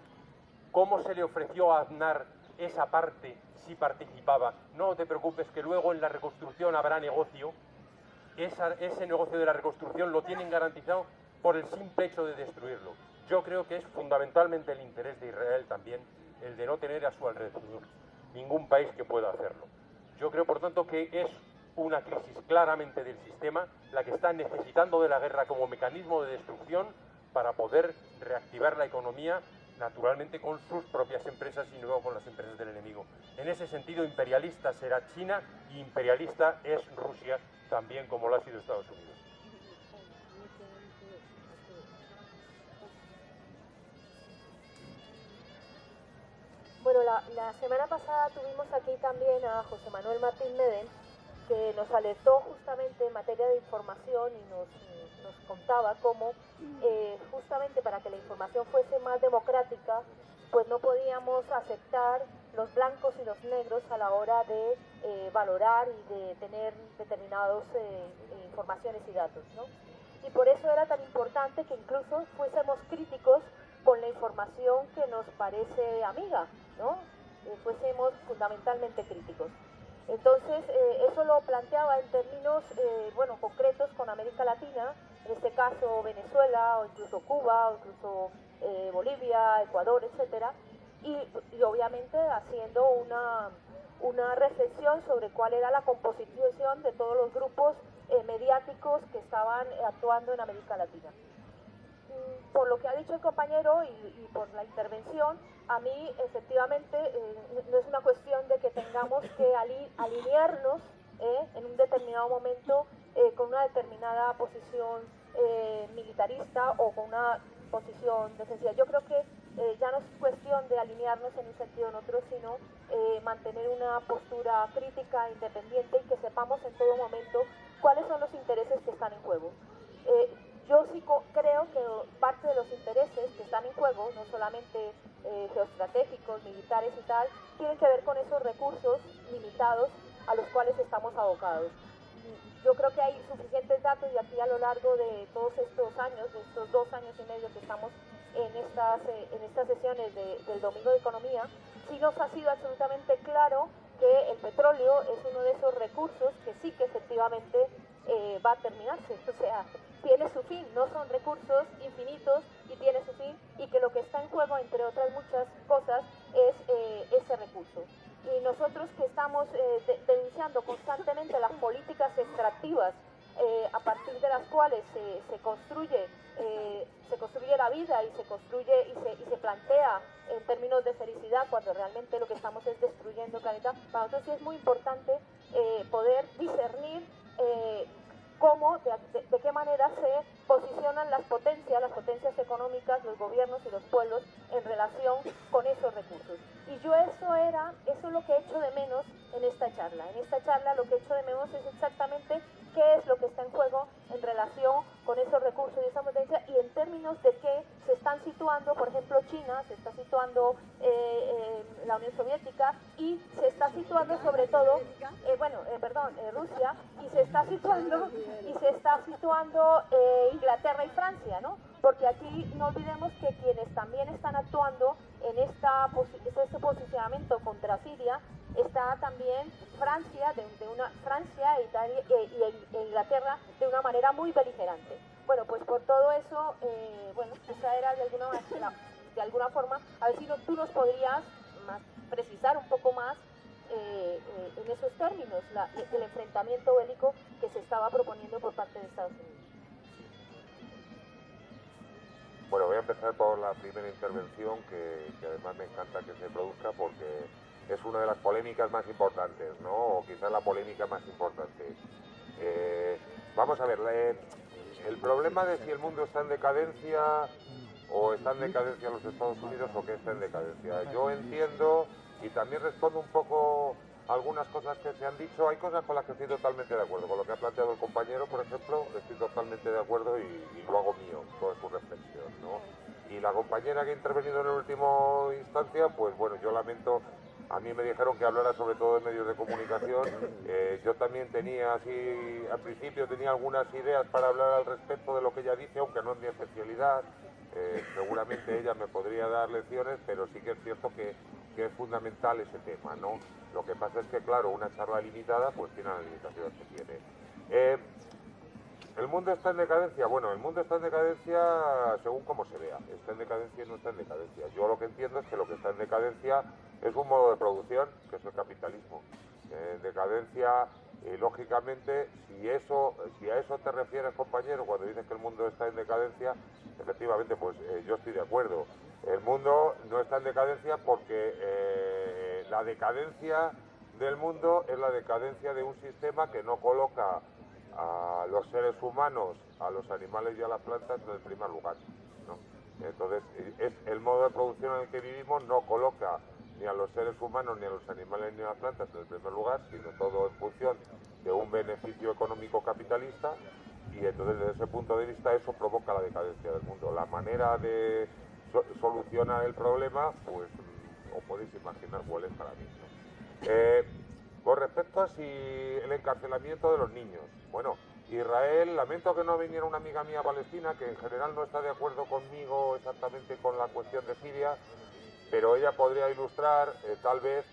¿Cómo se le ofreció a Aznar esa parte si participaba? No te preocupes, que luego en la reconstrucción habrá negocio. Ese negocio de la reconstrucción lo tienen garantizado por el simple hecho de destruirlo. Yo creo que es fundamentalmente el interés de Israel también el de no tener a su alrededor ningún país que pueda hacerlo. Yo creo, por tanto, que es una crisis claramente del sistema la que está necesitando de la guerra como mecanismo de destrucción para poder reactivar la economía, naturalmente con sus propias empresas y luego con las empresas del enemigo. En ese sentido, imperialista será China y imperialista es Rusia, también como lo ha sido Estados Unidos. Bueno, la semana pasada tuvimos aquí también a José Manuel Martín Medel, que nos alertó justamente en materia de información y nos contaba cómo justamente para que la información fuese más democrática, pues no podíamos aceptar los blancos y los negros a la hora de valorar y de tener determinadas informaciones y datos, ¿no? Y por eso era tan importante que incluso fuésemos críticos con la información que nos parece amiga, ¿no? Fuésemos fundamentalmente críticos. Entonces, eso lo planteaba en términos, concretos con América Latina, en este caso Venezuela, o incluso Cuba, o incluso Bolivia, Ecuador, etcétera, y obviamente haciendo una reflexión sobre cuál era la composición de todos los grupos mediáticos que estaban actuando en América Latina. Por lo que ha dicho el compañero y por la intervención, a mí efectivamente no es una cuestión de que tengamos que alinearnos en un determinado momento con una determinada posición militarista o con una posición defensiva. Yo creo que ya no es cuestión de alinearnos en un sentido o en otro, sino mantener una postura crítica, independiente, y que sepamos en todo momento cuáles son los intereses que están en juego. yo sí creo que parte de los intereses que están en juego, no solamente geoestratégicos, militares y tal, tienen que ver con esos recursos limitados a los cuales estamos abocados. Yo creo que hay suficientes datos y aquí a lo largo de todos estos años, de estos 2 años y medio que estamos en estas sesiones del Domingo de Economía, sí nos ha sido absolutamente claro que el petróleo es uno de esos recursos que sí que efectivamente va a terminarse, o sea, tiene su fin, no son recursos infinitos y tiene su fin, y que lo que está en juego, entre otras muchas cosas, es ese recurso. Y nosotros que estamos denunciando constantemente las políticas extractivas a partir de las cuales se construye la vida y se construye y se plantea en términos de felicidad, cuando realmente lo que estamos es destruyendo el planeta, para nosotros sí es muy importante poder discernir cómo, de qué manera se posicionan las potencias económicas, los gobiernos y los pueblos en relación con esos recursos. Y yo eso es lo que echo de menos en esta charla. En esta charla lo que echo de menos es exactamente qué es lo que está en juego en relación con esos recursos y esa potencia, y en términos de que se están situando, por ejemplo, China, se está situando la Unión Soviética, y se está situando sobre todo, Rusia, y se está situando Inglaterra y Francia, ¿no? Porque aquí no olvidemos que quienes también están actuando en este posicionamiento contra Siria está también Francia, Francia e Italia, e Inglaterra de una manera muy beligerante. Bueno, pues por todo eso, esa era de alguna forma, a ver si tú nos podrías precisar un poco más en esos términos el enfrentamiento bélico que se estaba proponiendo por parte de Estados Unidos. Bueno, voy a empezar por la primera intervención, que además me encanta que se produzca porque es una de las polémicas más importantes, ¿no? O quizás la polémica más importante. Vamos a ver, el problema de si el mundo está en decadencia o está en decadencia los Estados Unidos o que está en decadencia. Yo entiendo y también respondo un poco a algunas cosas que se han dicho. Hay cosas con las que estoy totalmente de acuerdo. Con lo que ha planteado el compañero, por ejemplo, estoy totalmente de acuerdo y lo hago mío, toda su reflexión, ¿no? Y la compañera que ha intervenido en la última instancia, pues bueno, yo lamento. A mí me dijeron que hablara sobre todo de medios de comunicación. Yo también tenía así, al principio tenía algunas ideas para hablar al respecto de lo que ella dice, aunque no es mi especialidad. Seguramente ella me podría dar lecciones, pero sí que es cierto que es fundamental ese tema, ¿no? Lo que pasa es que, claro, una charla limitada pues tiene las limitaciones que tiene. ¿El mundo está en decadencia? Bueno, el mundo está en decadencia según cómo se vea. Está en decadencia y no está en decadencia. Yo lo que entiendo es que lo que está en decadencia es un modo de producción, que es el capitalismo. En decadencia, lógicamente, si a eso te refieres, compañero, cuando dices que el mundo está en decadencia, efectivamente, pues yo estoy de acuerdo. El mundo no está en decadencia porque la decadencia del mundo es la decadencia de un sistema que no coloca a los seres humanos, a los animales y a las plantas en el primer lugar, ¿no? Entonces, el modo de producción en el que vivimos no coloca ni a los seres humanos, ni a los animales, ni a las plantas en el primer lugar, sino todo en función de un beneficio económico capitalista, y entonces desde ese punto de vista eso provoca la decadencia del mundo. La manera de solucionar el problema, pues os podéis imaginar cuál es para mí, ¿no? Con respecto a si el encarcelamiento de los niños, bueno, Israel, lamento que no viniera una amiga mía palestina, que en general no está de acuerdo conmigo exactamente con la cuestión de Siria, pero ella podría ilustrar tal vez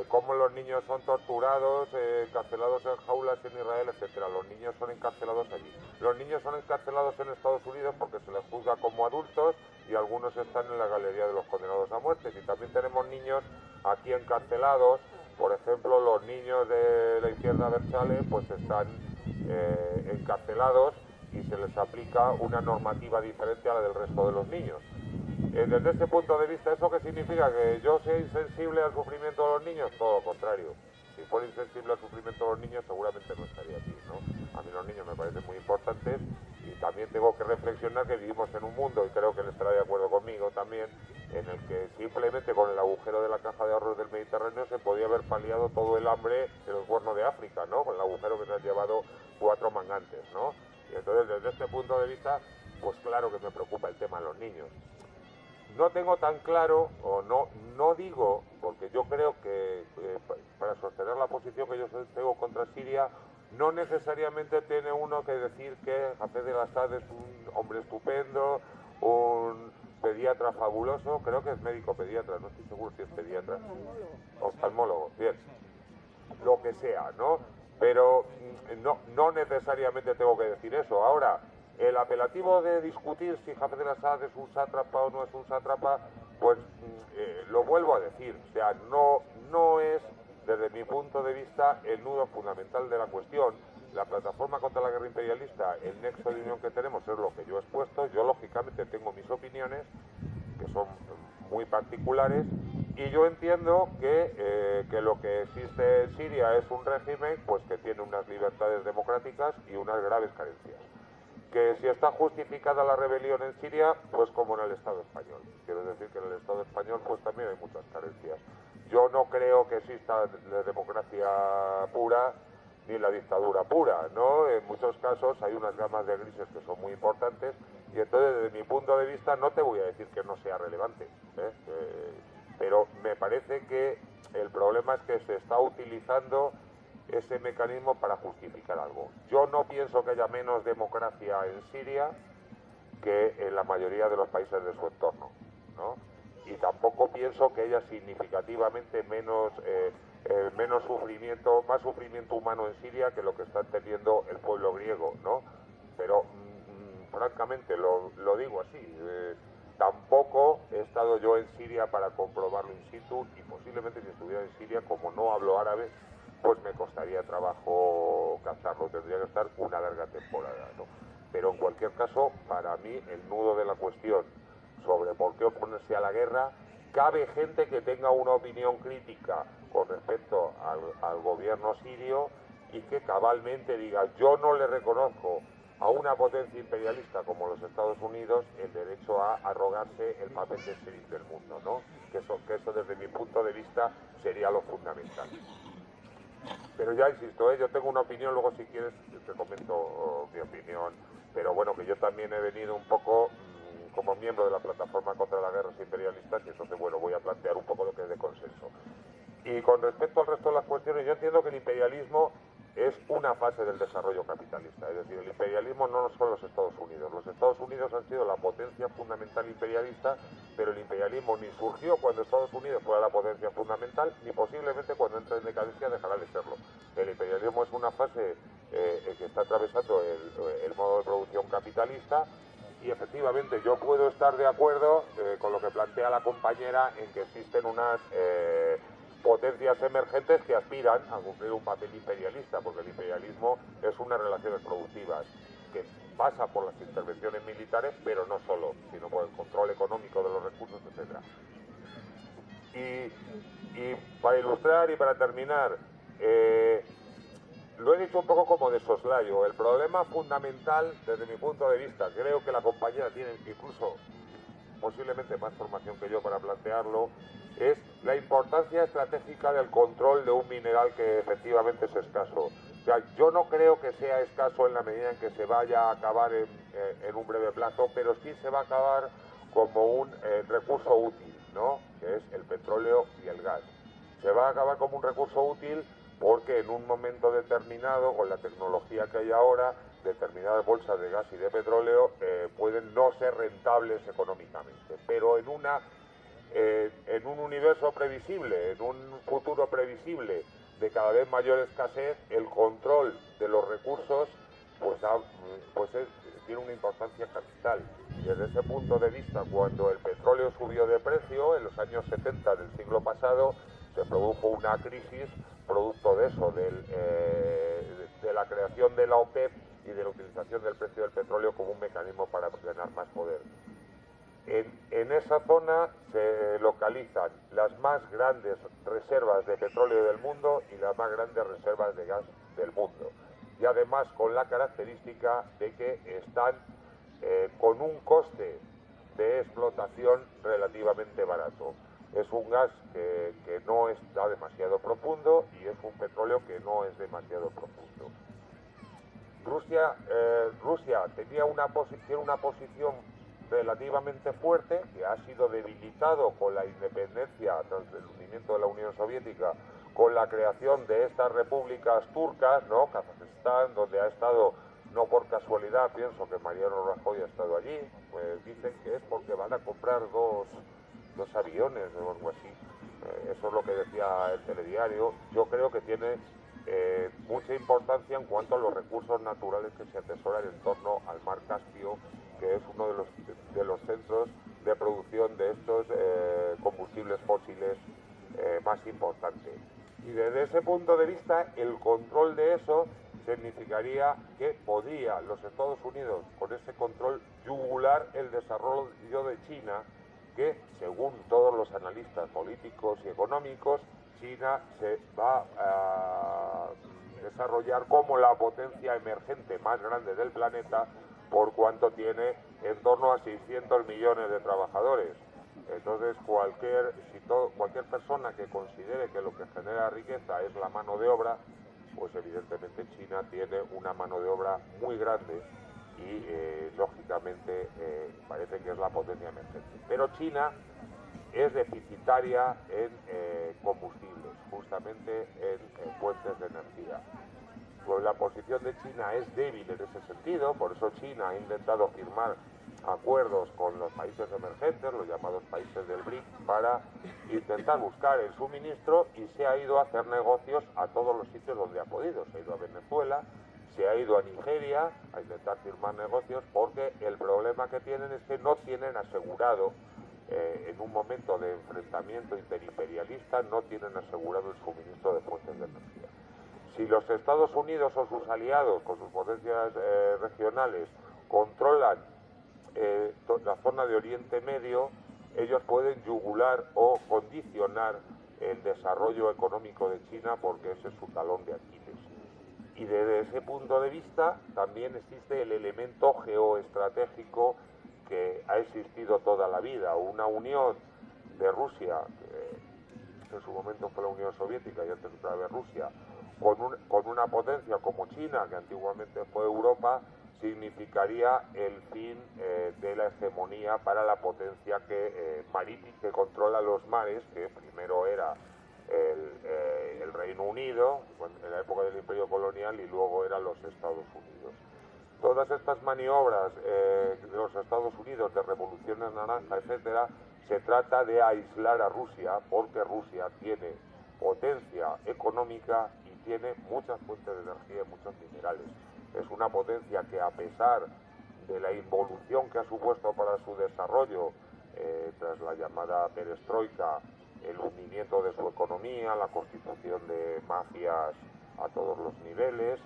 cómo los niños son torturados, encarcelados en jaulas en Israel, etcétera. Los niños son encarcelados allí. Los niños son encarcelados en Estados Unidos porque se les juzga como adultos y algunos están en la galería de los condenados a muerte. Y también tenemos niños aquí encarcelados. Por ejemplo, los niños de la izquierda Berchale pues están encarcelados y se les aplica una normativa diferente a la del resto de los niños. Desde este punto de vista, ¿eso qué significa? ¿Que yo sea insensible al sufrimiento de los niños? Todo lo contrario. Si fuera insensible al sufrimiento de los niños, seguramente no estaría aquí, ¿no? A mí los niños me parecen muy importantes y también tengo que reflexionar que vivimos en un mundo, y creo que él estará de acuerdo conmigo también, en el que simplemente con el agujero de la caja de ahorros del Mediterráneo se podía haber paliado todo el hambre en el Cuerno de África, ¿no? Con el agujero que se han llevado 4 mangantes, ¿no? Y entonces, desde este punto de vista, pues claro que me preocupa el tema de los niños. No tengo tan claro, o no digo, porque yo creo que para sostener la posición que yo tengo contra Siria, no necesariamente tiene uno que decir que Hafez el-Assad es un hombre estupendo, un pediatra fabuloso, creo que es médico pediatra, no estoy seguro si es pediatra. Oftalmólogo, bien. Lo que sea, ¿no? Pero no necesariamente tengo que decir eso. Ahora, el apelativo de discutir si Hafez el-Assad es un sátrapa o no es un sátrapa, pues lo vuelvo a decir. O sea, no es, desde mi punto de vista, el nudo fundamental de la cuestión. La plataforma contra la guerra imperialista, el nexo de unión que tenemos es lo que yo he expuesto. Yo, lógicamente, tengo mis opiniones, que son muy particulares, y yo entiendo que lo que existe en Siria es un régimen pues que tiene unas libertades democráticas y unas graves carencias. Que si está justificada la rebelión en Siria, pues como en el Estado español. Quiero decir que en el Estado español pues también hay muchas carencias. Yo no creo que exista la democracia pura ni la dictadura pura, ¿no? En muchos casos hay unas gamas de grises que son muy importantes, y entonces desde mi punto de vista no te voy a decir que no sea relevante, pero me parece que el problema es que se está utilizando ese mecanismo para justificar algo. Yo no pienso que haya menos democracia en Siria que en la mayoría de los países de su entorno, ¿no? Y tampoco pienso que haya significativamente menos sufrimiento, más sufrimiento humano en Siria que lo que está teniendo el pueblo griego, ¿no? Pero francamente lo digo así, tampoco he estado yo en Siria para comprobarlo in situ, y posiblemente si estuviera en Siria, como no hablo árabe, pues me costaría trabajo captarlo, tendría que estar una larga temporada, ¿no? Pero en cualquier caso, para mí el nudo de la cuestión sobre por qué oponerse a la guerra, cabe gente que tenga una opinión crítica con respecto al gobierno sirio y que cabalmente diga: yo no le reconozco a una potencia imperialista como los Estados Unidos el derecho a arrogarse el papel de sheriff del mundo, ¿no? Que eso desde mi punto de vista sería lo fundamental. Pero ya insisto, yo tengo una opinión, luego si quieres te comento mi opinión, pero bueno, que yo también he venido un poco como miembro de la plataforma contra las guerras imperialistas, y entonces bueno, voy a plantear un poco lo que es de consenso. Y con respecto al resto de las cuestiones, yo entiendo que el imperialismo es una fase del desarrollo capitalista, es decir, el imperialismo no son los Estados Unidos. Los Estados Unidos han sido la potencia fundamental imperialista, pero el imperialismo ni surgió cuando Estados Unidos fuera la potencia fundamental, ni posiblemente cuando entre en decadencia dejará de serlo. El imperialismo es una fase que está atravesando el modo de producción capitalista, y efectivamente yo puedo estar de acuerdo con lo que plantea la compañera en que existen unas potencias emergentes que aspiran a cumplir un papel imperialista, porque el imperialismo es unas relaciones productivas que pasa por las intervenciones militares, pero no solo, sino por el control económico de los recursos, etc. Y para ilustrar y para terminar, lo he dicho un poco como de soslayo, el problema fundamental desde mi punto de vista, creo que la compañera tiene incluso posiblemente más formación que yo para plantearlo, es la importancia estratégica del control de un mineral que efectivamente es escaso. O sea, yo no creo que sea escaso en la medida en que se vaya a acabar en un breve plazo, pero sí se va a acabar como un recurso útil, ¿no? Que es el petróleo y el gas. Se va a acabar como un recurso útil porque en un momento determinado, con la tecnología que hay ahora, determinadas bolsas de gas y de petróleo pueden no ser rentables económicamente, pero en un universo previsible, en un futuro previsible de cada vez mayor escasez, el control de los recursos tiene una importancia capital. Y desde ese punto de vista, cuando el petróleo subió de precio en los años 70 del siglo pasado, se produjo una crisis producto de eso, de la creación de la OPEP y de la utilización del precio del petróleo como un mecanismo para ganar más poder. En esa zona se localizan las más grandes reservas de petróleo del mundo y las más grandes reservas de gas del mundo. Y además con la característica de que están con un coste de explotación relativamente barato. Es un gas que no está demasiado profundo y es un petróleo que no es demasiado profundo. Rusia tiene una posición relativamente fuerte, que ha sido debilitado con la independencia tras el hundimiento de la Unión Soviética, con la creación de estas repúblicas turcas, ¿no? Kazajistán, donde ha estado, no por casualidad, pienso que Mariano Rajoy ha estado allí, pues dicen que es porque van a comprar dos aviones o algo así. Eso es lo que decía el telediario. Yo creo que tiene mucha importancia en cuanto a los recursos naturales que se atesoran en torno al mar Caspio, que es uno de los centros de producción de estos combustibles fósiles más importante. Y desde ese punto de vista, el control de eso significaría que podía los Estados Unidos, con ese control, yugular el desarrollo de China, que según todos los analistas políticos y económicos, China se va a desarrollar como la potencia emergente más grande del planeta, por cuanto tiene en torno a 600 millones de trabajadores. Entonces cualquier persona que considere que lo que genera riqueza es la mano de obra, pues evidentemente China tiene una mano de obra muy grande y lógicamente parece que es la potencia emergente. Pero China es deficitaria en combustibles, justamente en fuentes de energía. Pues la posición de China es débil en ese sentido, por eso China ha intentado firmar acuerdos con los países emergentes, los llamados países del BRIC, para intentar buscar el suministro, y se ha ido a hacer negocios a todos los sitios donde ha podido. Se ha ido a Venezuela, se ha ido a Nigeria a intentar firmar negocios, porque el problema que tienen es que no tienen asegurado, en un momento de enfrentamiento interimperialista, no tienen asegurado el suministro de fuentes de energía. Si los Estados Unidos o sus aliados, con sus potencias regionales, controlan la zona de Oriente Medio, ellos pueden yugular o condicionar el desarrollo económico de China, porque ese es su talón de Aquiles. Y desde ese punto de vista también existe el elemento geoestratégico que ha existido toda la vida, una unión de Rusia, que en su momento fue la Unión Soviética y antes otra vez Rusia, con una potencia como China, que antiguamente fue Europa, significaría el fin de la hegemonía para la potencia marítima que controla los mares, que primero era el Reino Unido, en la época del Imperio Colonial, y luego eran los Estados Unidos. Todas estas maniobras de los Estados Unidos, de revoluciones naranja, etcétera, se trata de aislar a Rusia, porque Rusia tiene potencia económica y tiene muchas fuentes de energía y muchos minerales. Es una potencia que, a pesar de la involución que ha supuesto para su desarrollo, tras la llamada perestroika, el hundimiento de su economía, la constitución de mafias a todos los niveles,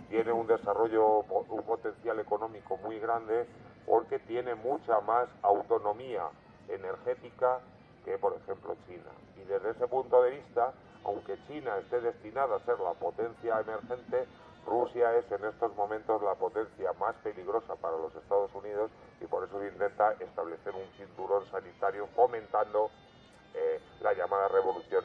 tiene un desarrollo, un potencial económico muy grande, porque tiene mucha más autonomía energética que, por ejemplo, China. Y desde ese punto de vista, aunque China esté destinada a ser la potencia emergente, Rusia es en estos momentos la potencia más peligrosa para los Estados Unidos, y por eso intenta establecer un cinturón sanitario fomentando la llamada revolución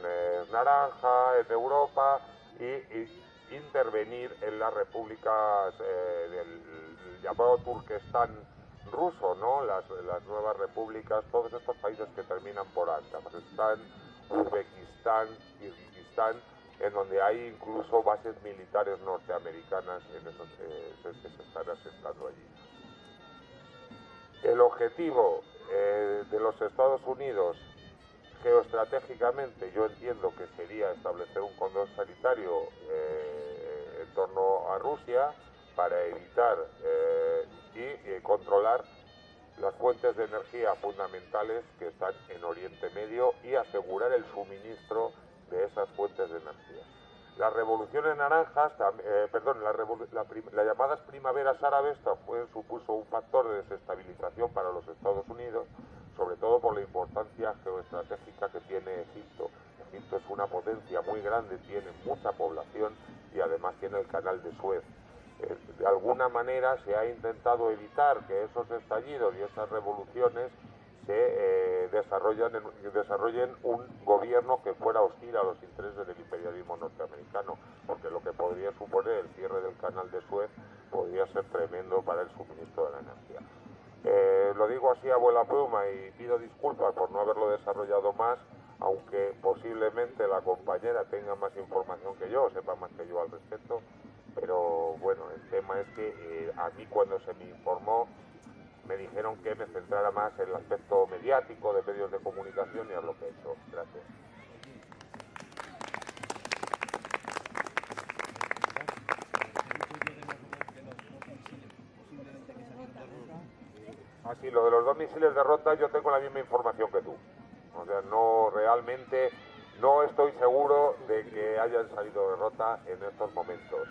naranja en Europa y intervenir en las repúblicas del llamado Turquestán ruso, ¿no? Las nuevas repúblicas, todos estos países que terminan por An, Kazajistán, Uzbekistán, Kirguistán, en donde hay incluso bases militares norteamericanas que se están asentando allí. El objetivo de los Estados Unidos geoestratégicamente, yo entiendo que sería establecer un cordón sanitario en torno a Rusia para evitar y controlar las fuentes de energía fundamentales que están en Oriente Medio y asegurar el suministro de esas fuentes de energía. Las revoluciones naranjas, las llamadas primaveras árabes supuso un factor de desestabilización para los Estados Unidos, sobre todo por la importancia geoestratégica que tiene Egipto. Egipto es una potencia muy grande, tiene mucha población y además tiene el canal de Suez. De alguna manera se ha intentado evitar que esos estallidos y esas revoluciones se desarrollen un gobierno que fuera hostil a los intereses del imperialismo norteamericano, porque lo que podría suponer el cierre del canal de Suez podría ser tremendo para el suministro de la energía. Lo digo así a vuela pluma y pido disculpas por no haberlo desarrollado más, aunque posiblemente la compañera tenga más información que yo, sepa más que yo al respecto, pero bueno, el tema es que a mí cuando se me informó me dijeron que me centrara más en el aspecto mediático de medios de comunicación y es lo que he hecho. Gracias. Así, lo de los 2 misiles de Rota, yo tengo la misma información que tú. O sea, no, realmente no estoy seguro de que hayan salido de Rota en estos momentos.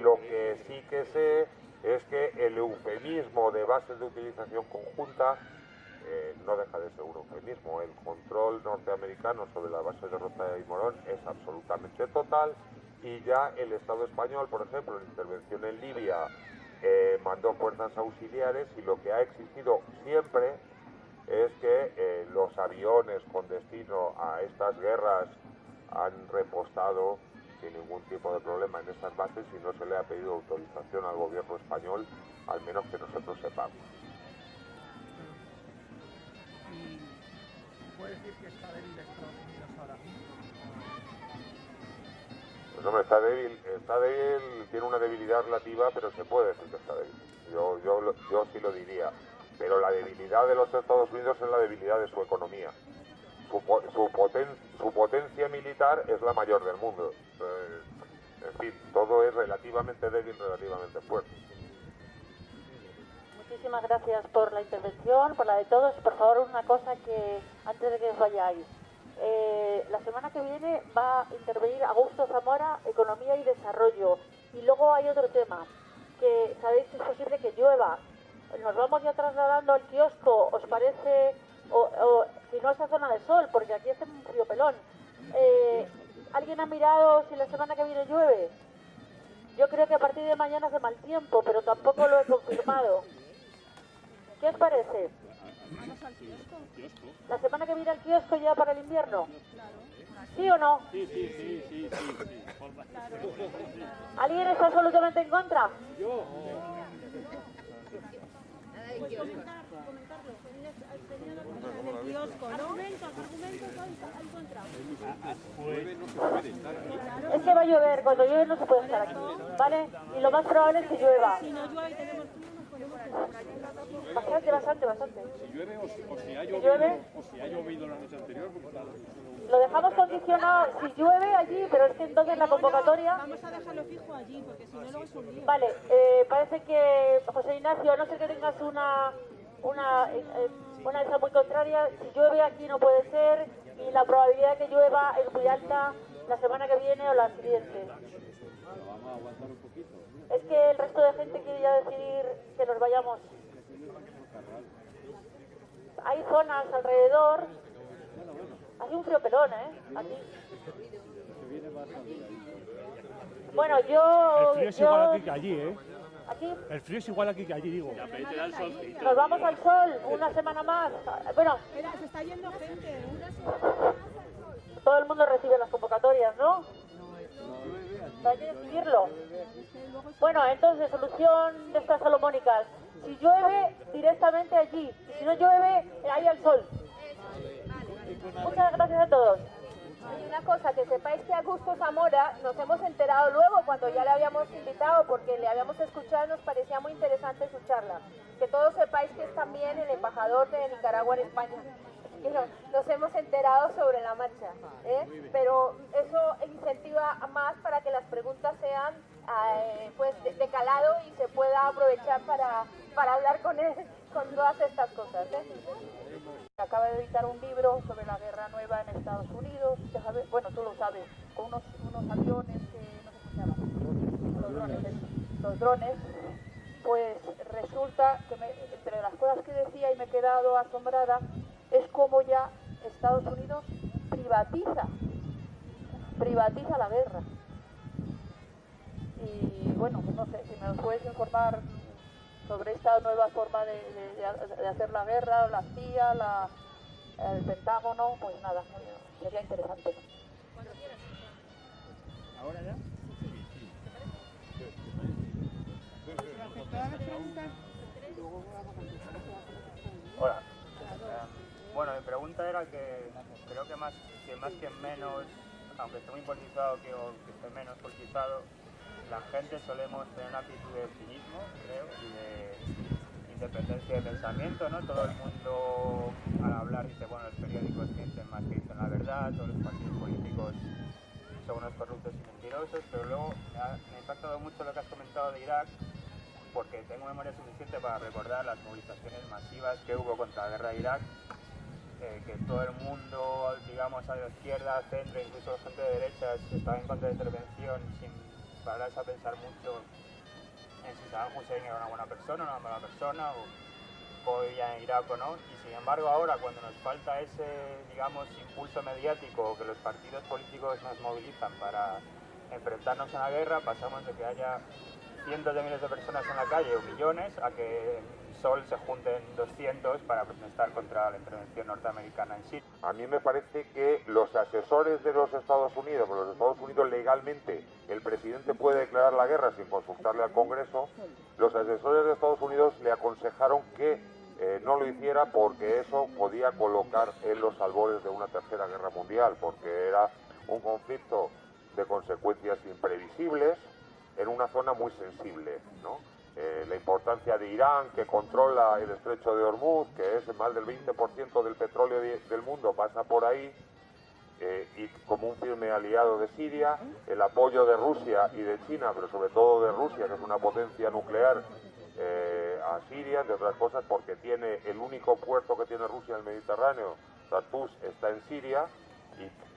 Lo que sí que sé es que el eufemismo de bases de utilización conjunta no deja de ser un eufemismo. El control norteamericano sobre las bases de Rota y Morón es absolutamente total y ya el Estado español, por ejemplo, en intervención en Libia, mandó fuerzas auxiliares y lo que ha existido siempre es que los aviones con destino a estas guerras han repostado sin ningún tipo de problema en estas bases y no se le ha pedido autorización al gobierno español, al menos que nosotros sepamos. ¿Y puede decir que está débil Estados Unidos ahora mismo? Pues hombre, está débil, tiene una debilidad relativa, pero se puede decir que está débil. Yo sí lo diría. Pero la debilidad de los Estados Unidos es la debilidad de su economía. Su potencia militar es la mayor del mundo. En fin, todo es relativamente débil, relativamente fuerte. Muchísimas gracias por la intervención, por la de todos. Por favor, una cosa que antes de que os vayáis. La semana que viene va a intervenir Augusto Zamora, Economía y Desarrollo. Y luego hay otro tema, que sabéis que es posible que llueva. Nos vamos ya trasladando al kiosco, ¿os parece? O si no, esa zona de sol, porque aquí hace un frío pelón. ¿Alguien ha mirado si la semana que viene llueve? Yo creo que a partir de mañana hace mal tiempo, pero tampoco lo he confirmado. ¿Qué os parece? ¿Vamos al kiosco? ¿La semana que viene al kiosco ya para el invierno? ¿Sí o no? Sí. Claro. ¿Alguien está absolutamente en contra? Yo. Pues comentarlo. En el kiosco, ¿no? Argumentos en contra. Es que va a llover, cuando llueve no se puede estar aquí, ¿vale? Y lo más probable es que llueva. Si no llueve y tenemos frío, nos ponemos Bastante. Si llueve o si ha llovido la noche anterior, porque está... Lo dejamos condicionado si llueve allí, pero es que entonces la convocatoria... Vamos a dejarlo fijo allí, porque si no luego es un lío. Vale, parece que, José Ignacio, a no ser que tengas una esa muy contraria, si llueve aquí no puede ser, y la probabilidad de que llueva es muy alta la semana que viene o la siguiente. Vamos a aguantar un poquito. Es que el resto de gente quiere ya decidir que nos vayamos. Hay zonas alrededor. Hace un frío pelón, Aquí. Bueno, yo... El frío es igual aquí que allí, ¿Aquí? El frío es igual aquí que allí, digo. Nos vamos al sol una semana más. Bueno, Espera, se está yendo gente, todo el mundo recibe las convocatorias, ¿no? Hay que decidirlo. Bueno, entonces, solución de estas salomónicas. Si llueve, directamente allí. Y si no llueve, ahí al sol. Muchas gracias a todos. Y una cosa, que sepáis que Augusto Zamora nos hemos enterado luego cuando ya le habíamos invitado porque le habíamos escuchado y nos parecía muy interesante su charla. Que todos sepáis que es también el embajador de Nicaragua en España. Y nos hemos enterado sobre la marcha, pero eso incentiva más para que las preguntas sean pues de calado y se pueda aprovechar para hablar con él con todas estas cosas. Acaba de editar un libro sobre la guerra nueva en Estados Unidos, bueno, tú lo sabes, con unos aviones que no sé cómo se llaman, los drones, pues resulta que entre las cosas que decía y me he quedado asombrada es como ya Estados Unidos privatiza la guerra. Y bueno, pues no sé, si me lo puedes informar sobre esta nueva forma de hacer la guerra, la CIA, el Pentágono, pues nada, sería interesante. ¿Ahora ya? Hola. Bueno, mi pregunta era que creo que más que menos, aunque esté muy politizado que esté menos politizado, la gente solemos tener una actitud de cinismo, creo, y de independencia de pensamiento, ¿no? Todo el mundo al hablar dice, bueno, los periódicos mienten más que dicen la verdad, todos los partidos políticos son unos corruptos y mentirosos, pero luego me ha impactado mucho lo que has comentado de Irak, porque tengo memoria suficiente para recordar las movilizaciones masivas que hubo contra la guerra de Irak, que todo el mundo, digamos, a la izquierda, centro, incluso gente de derechas, estaba en contra de la intervención sin pararse a pensar mucho en si Saddam Hussein era una buena persona, una mala persona, o vivía en Irak o no. Y sin embargo ahora, cuando nos falta ese, digamos, impulso mediático que los partidos políticos nos movilizan para enfrentarnos a la guerra, pasamos de que haya cientos de miles de personas en la calle o millones a que en Sol se junten 200 para protestar contra la intervención norteamericana en Siria. A mí me parece que los asesores de los Estados Unidos, legalmente, el presidente puede declarar la guerra sin consultarle al Congreso. Los asesores de Estados Unidos le aconsejaron que no lo hiciera porque eso podía colocar en los albores de una tercera guerra mundial, porque era un conflicto de consecuencias imprevisibles en una zona muy sensible, ¿no? La importancia de Irán, que controla el estrecho de Hormuz, que es más del 20% del petróleo del mundo, pasa por ahí, y como un firme aliado de Siria, el apoyo de Rusia y de China, pero sobre todo de Rusia, que es una potencia nuclear, a Siria, entre otras cosas, porque tiene el único puerto que tiene Rusia en el Mediterráneo, Tartus, está en Siria,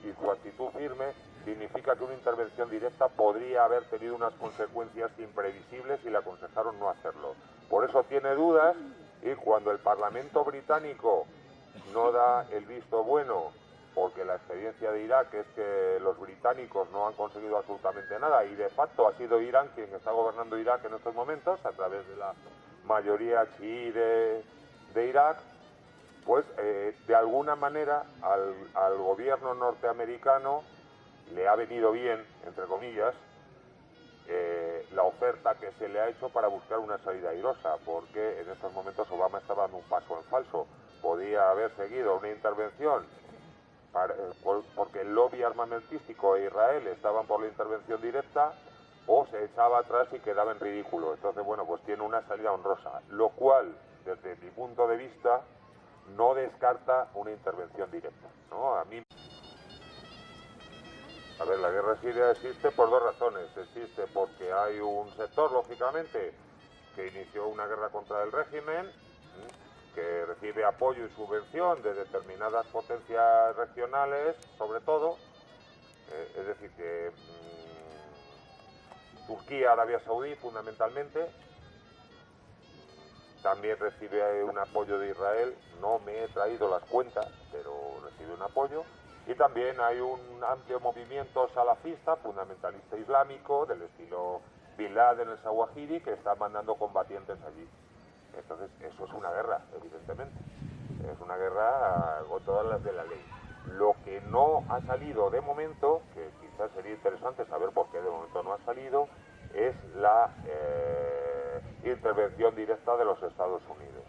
y su actitud firme significa que una intervención directa podría haber tenido unas consecuencias imprevisibles y le aconsejaron no hacerlo. Por eso tiene dudas, y cuando el Parlamento británico no da el visto bueno, porque la experiencia de Irak es que los británicos no han conseguido absolutamente nada, y de facto ha sido Irán quien está gobernando Irak en estos momentos a través de la mayoría chií de Irak, pues de alguna manera al gobierno norteamericano le ha venido bien, entre comillas, la oferta que se le ha hecho para buscar una salida airosa, porque en estos momentos Obama estaba dando un paso en falso. Podía haber seguido una intervención porque el lobby armamentístico e Israel estaban por la intervención directa, o se echaba atrás y quedaba en ridículo. Entonces, bueno, pues tiene una salida honrosa, lo cual, desde mi punto de vista, no descarta una intervención directa, ¿no? A ver, la guerra siria existe por dos razones. Existe porque hay un sector, lógicamente, que inició una guerra contra el régimen, que recibe apoyo y subvención de determinadas potencias regionales, sobre todo, es decir, que Turquía, Arabia Saudí, fundamentalmente. También recibe un apoyo de Israel, no me he traído las cuentas, pero recibe un apoyo. Y también hay un amplio movimiento salafista, fundamentalista islámico, del estilo Bin Laden, el Zawahiri, que está mandando combatientes allí. Entonces, eso es una guerra, evidentemente. Es una guerra con todas las de la ley. Lo que no ha salido de momento, que quizás sería interesante saber por qué de momento no ha salido, es la intervención directa de los Estados Unidos.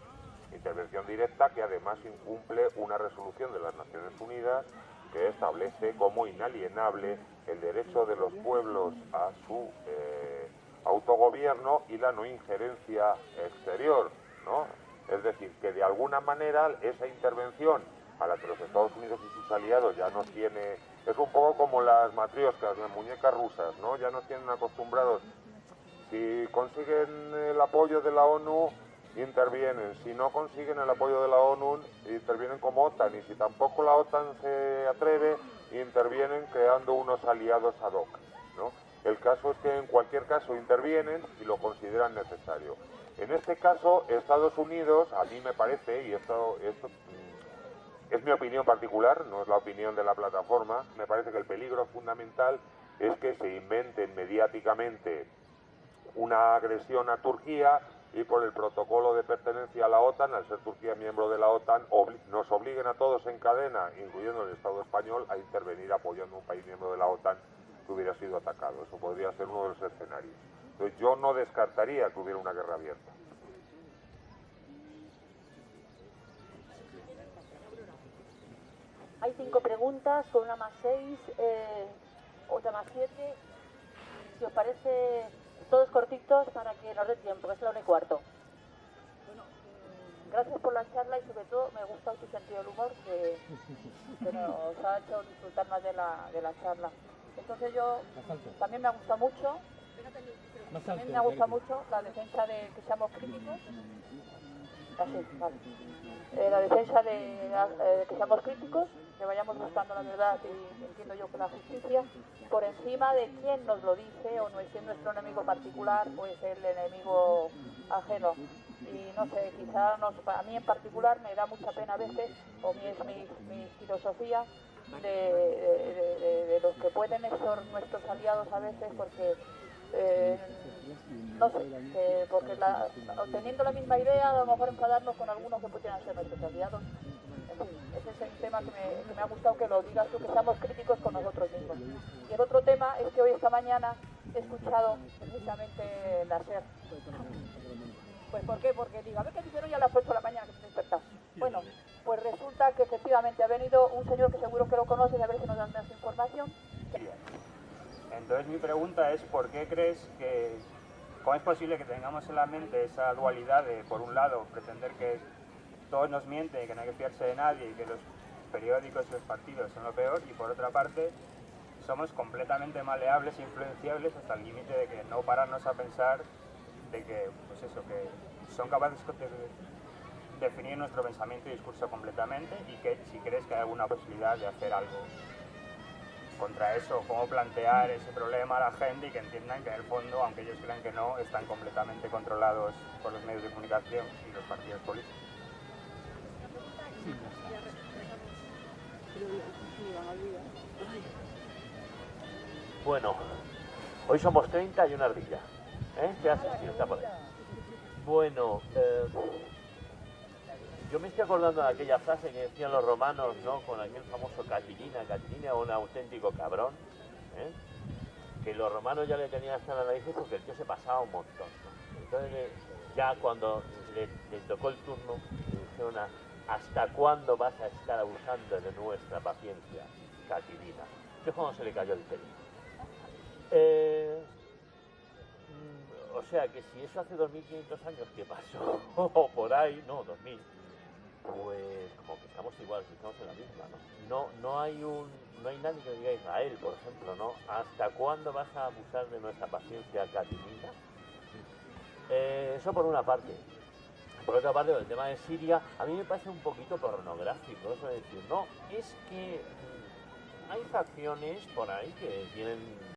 Intervención directa que además incumple una resolución de las Naciones Unidas que establece como inalienable el derecho de los pueblos a su autogobierno y la no injerencia exterior, ¿no? Es decir, que de alguna manera esa intervención a la que los Estados Unidos y sus aliados ya nos tiene, es un poco como las matrioscas, las muñecas rusas, ¿no? Ya nos tienen acostumbrados. Si consiguen el apoyo de la ONU, intervienen. Si no consiguen el apoyo de la ONU, intervienen como OTAN. Y si tampoco la OTAN se atreve, intervienen creando unos aliados ad hoc, ¿no? El caso es que en cualquier caso intervienen y lo consideran necesario. En este caso, Estados Unidos, a mí me parece, y esto es mi opinión particular, no es la opinión de la plataforma, me parece que el peligro fundamental es que se inventen mediáticamente una agresión a Turquía y por el protocolo de pertenencia a la OTAN, al ser Turquía miembro de la OTAN, nos obliguen a todos en cadena, incluyendo el Estado español, a intervenir apoyando a un país miembro de la OTAN que hubiera sido atacado. Eso podría ser uno de los escenarios. Entonces yo no descartaría que hubiera una guerra abierta. Hay 5 preguntas, con una más 6, otra más 7. Si os parece, todos cortitos para que nos dé tiempo, que es la 1:15. Bueno, gracias por la charla y sobre todo me ha gustado tu sentido del humor que nos ha hecho disfrutar más de la charla. Entonces yo también me ha gustado mucho, la defensa de que seamos críticos. Así, vale. La defensa de que seamos críticos, que vayamos buscando la verdad y entiendo yo que la justicia, por encima de quién nos lo dice o no es nuestro enemigo particular o es el enemigo ajeno. Y no sé, quizá a mí en particular me da mucha pena a veces, o es mi filosofía, de los que pueden ser nuestros aliados a veces, porque no sé, porque teniendo la misma idea, a lo mejor enfadarnos con algunos que pudieran ser nuestros aliados. En fin, ese es el tema que me ha gustado que lo digas tú, que seamos críticos con nosotros mismos. Y el otro tema es que hoy, esta mañana, he escuchado precisamente la SER. Pues ¿por qué? Porque digo, a ver qué dijeron ya a las 8 de la mañana que me he despertado. Bueno, pues resulta que efectivamente ha venido un señor que seguro que lo conoces, a ver si nos dan más información. Entonces mi pregunta es, ¿por qué crees que, cómo es posible que tengamos en la mente esa dualidad de, por un lado, pretender que todos nos mienten y que no hay que fiarse de nadie y que los periódicos y los partidos son lo peor, y por otra parte somos completamente maleables e influenciables hasta el límite de que no pararnos a pensar de que, pues eso, que son capaces de definir nuestro pensamiento y discurso completamente, y que si crees que hay alguna posibilidad de hacer algo contra eso, cómo plantear ese problema a la gente y que entiendan que en el fondo, aunque ellos crean que no, están completamente controlados por los medios de comunicación y los partidos políticos. Bueno, hoy somos 30 y una ardilla. ¿Qué haces, tío? Está por ahí. Bueno, yo me estoy acordando de aquella frase que decían los romanos, ¿no? Con aquel famoso Catilina un auténtico cabrón, que los romanos ya le tenían hasta la nariz porque el tío se pasaba un montón, ¿no? Entonces ya cuando le tocó el turno, le dijeron ¿hasta cuándo vas a estar abusando de nuestra paciencia, Catilina? Que es cuando se le cayó el pelo. O sea que si eso hace 2500 años que pasó, o por ahí, no, 2000, pues como que estamos igual, que estamos en la misma, ¿no? No hay nadie que diga Israel, por ejemplo, ¿no? ¿Hasta cuándo vas a abusar de nuestra paciencia, Catilina? Eso por una parte. Por otra parte, el tema de Siria, a mí me parece un poquito pornográfico, eso de decir, no, es que hay facciones por ahí que tienen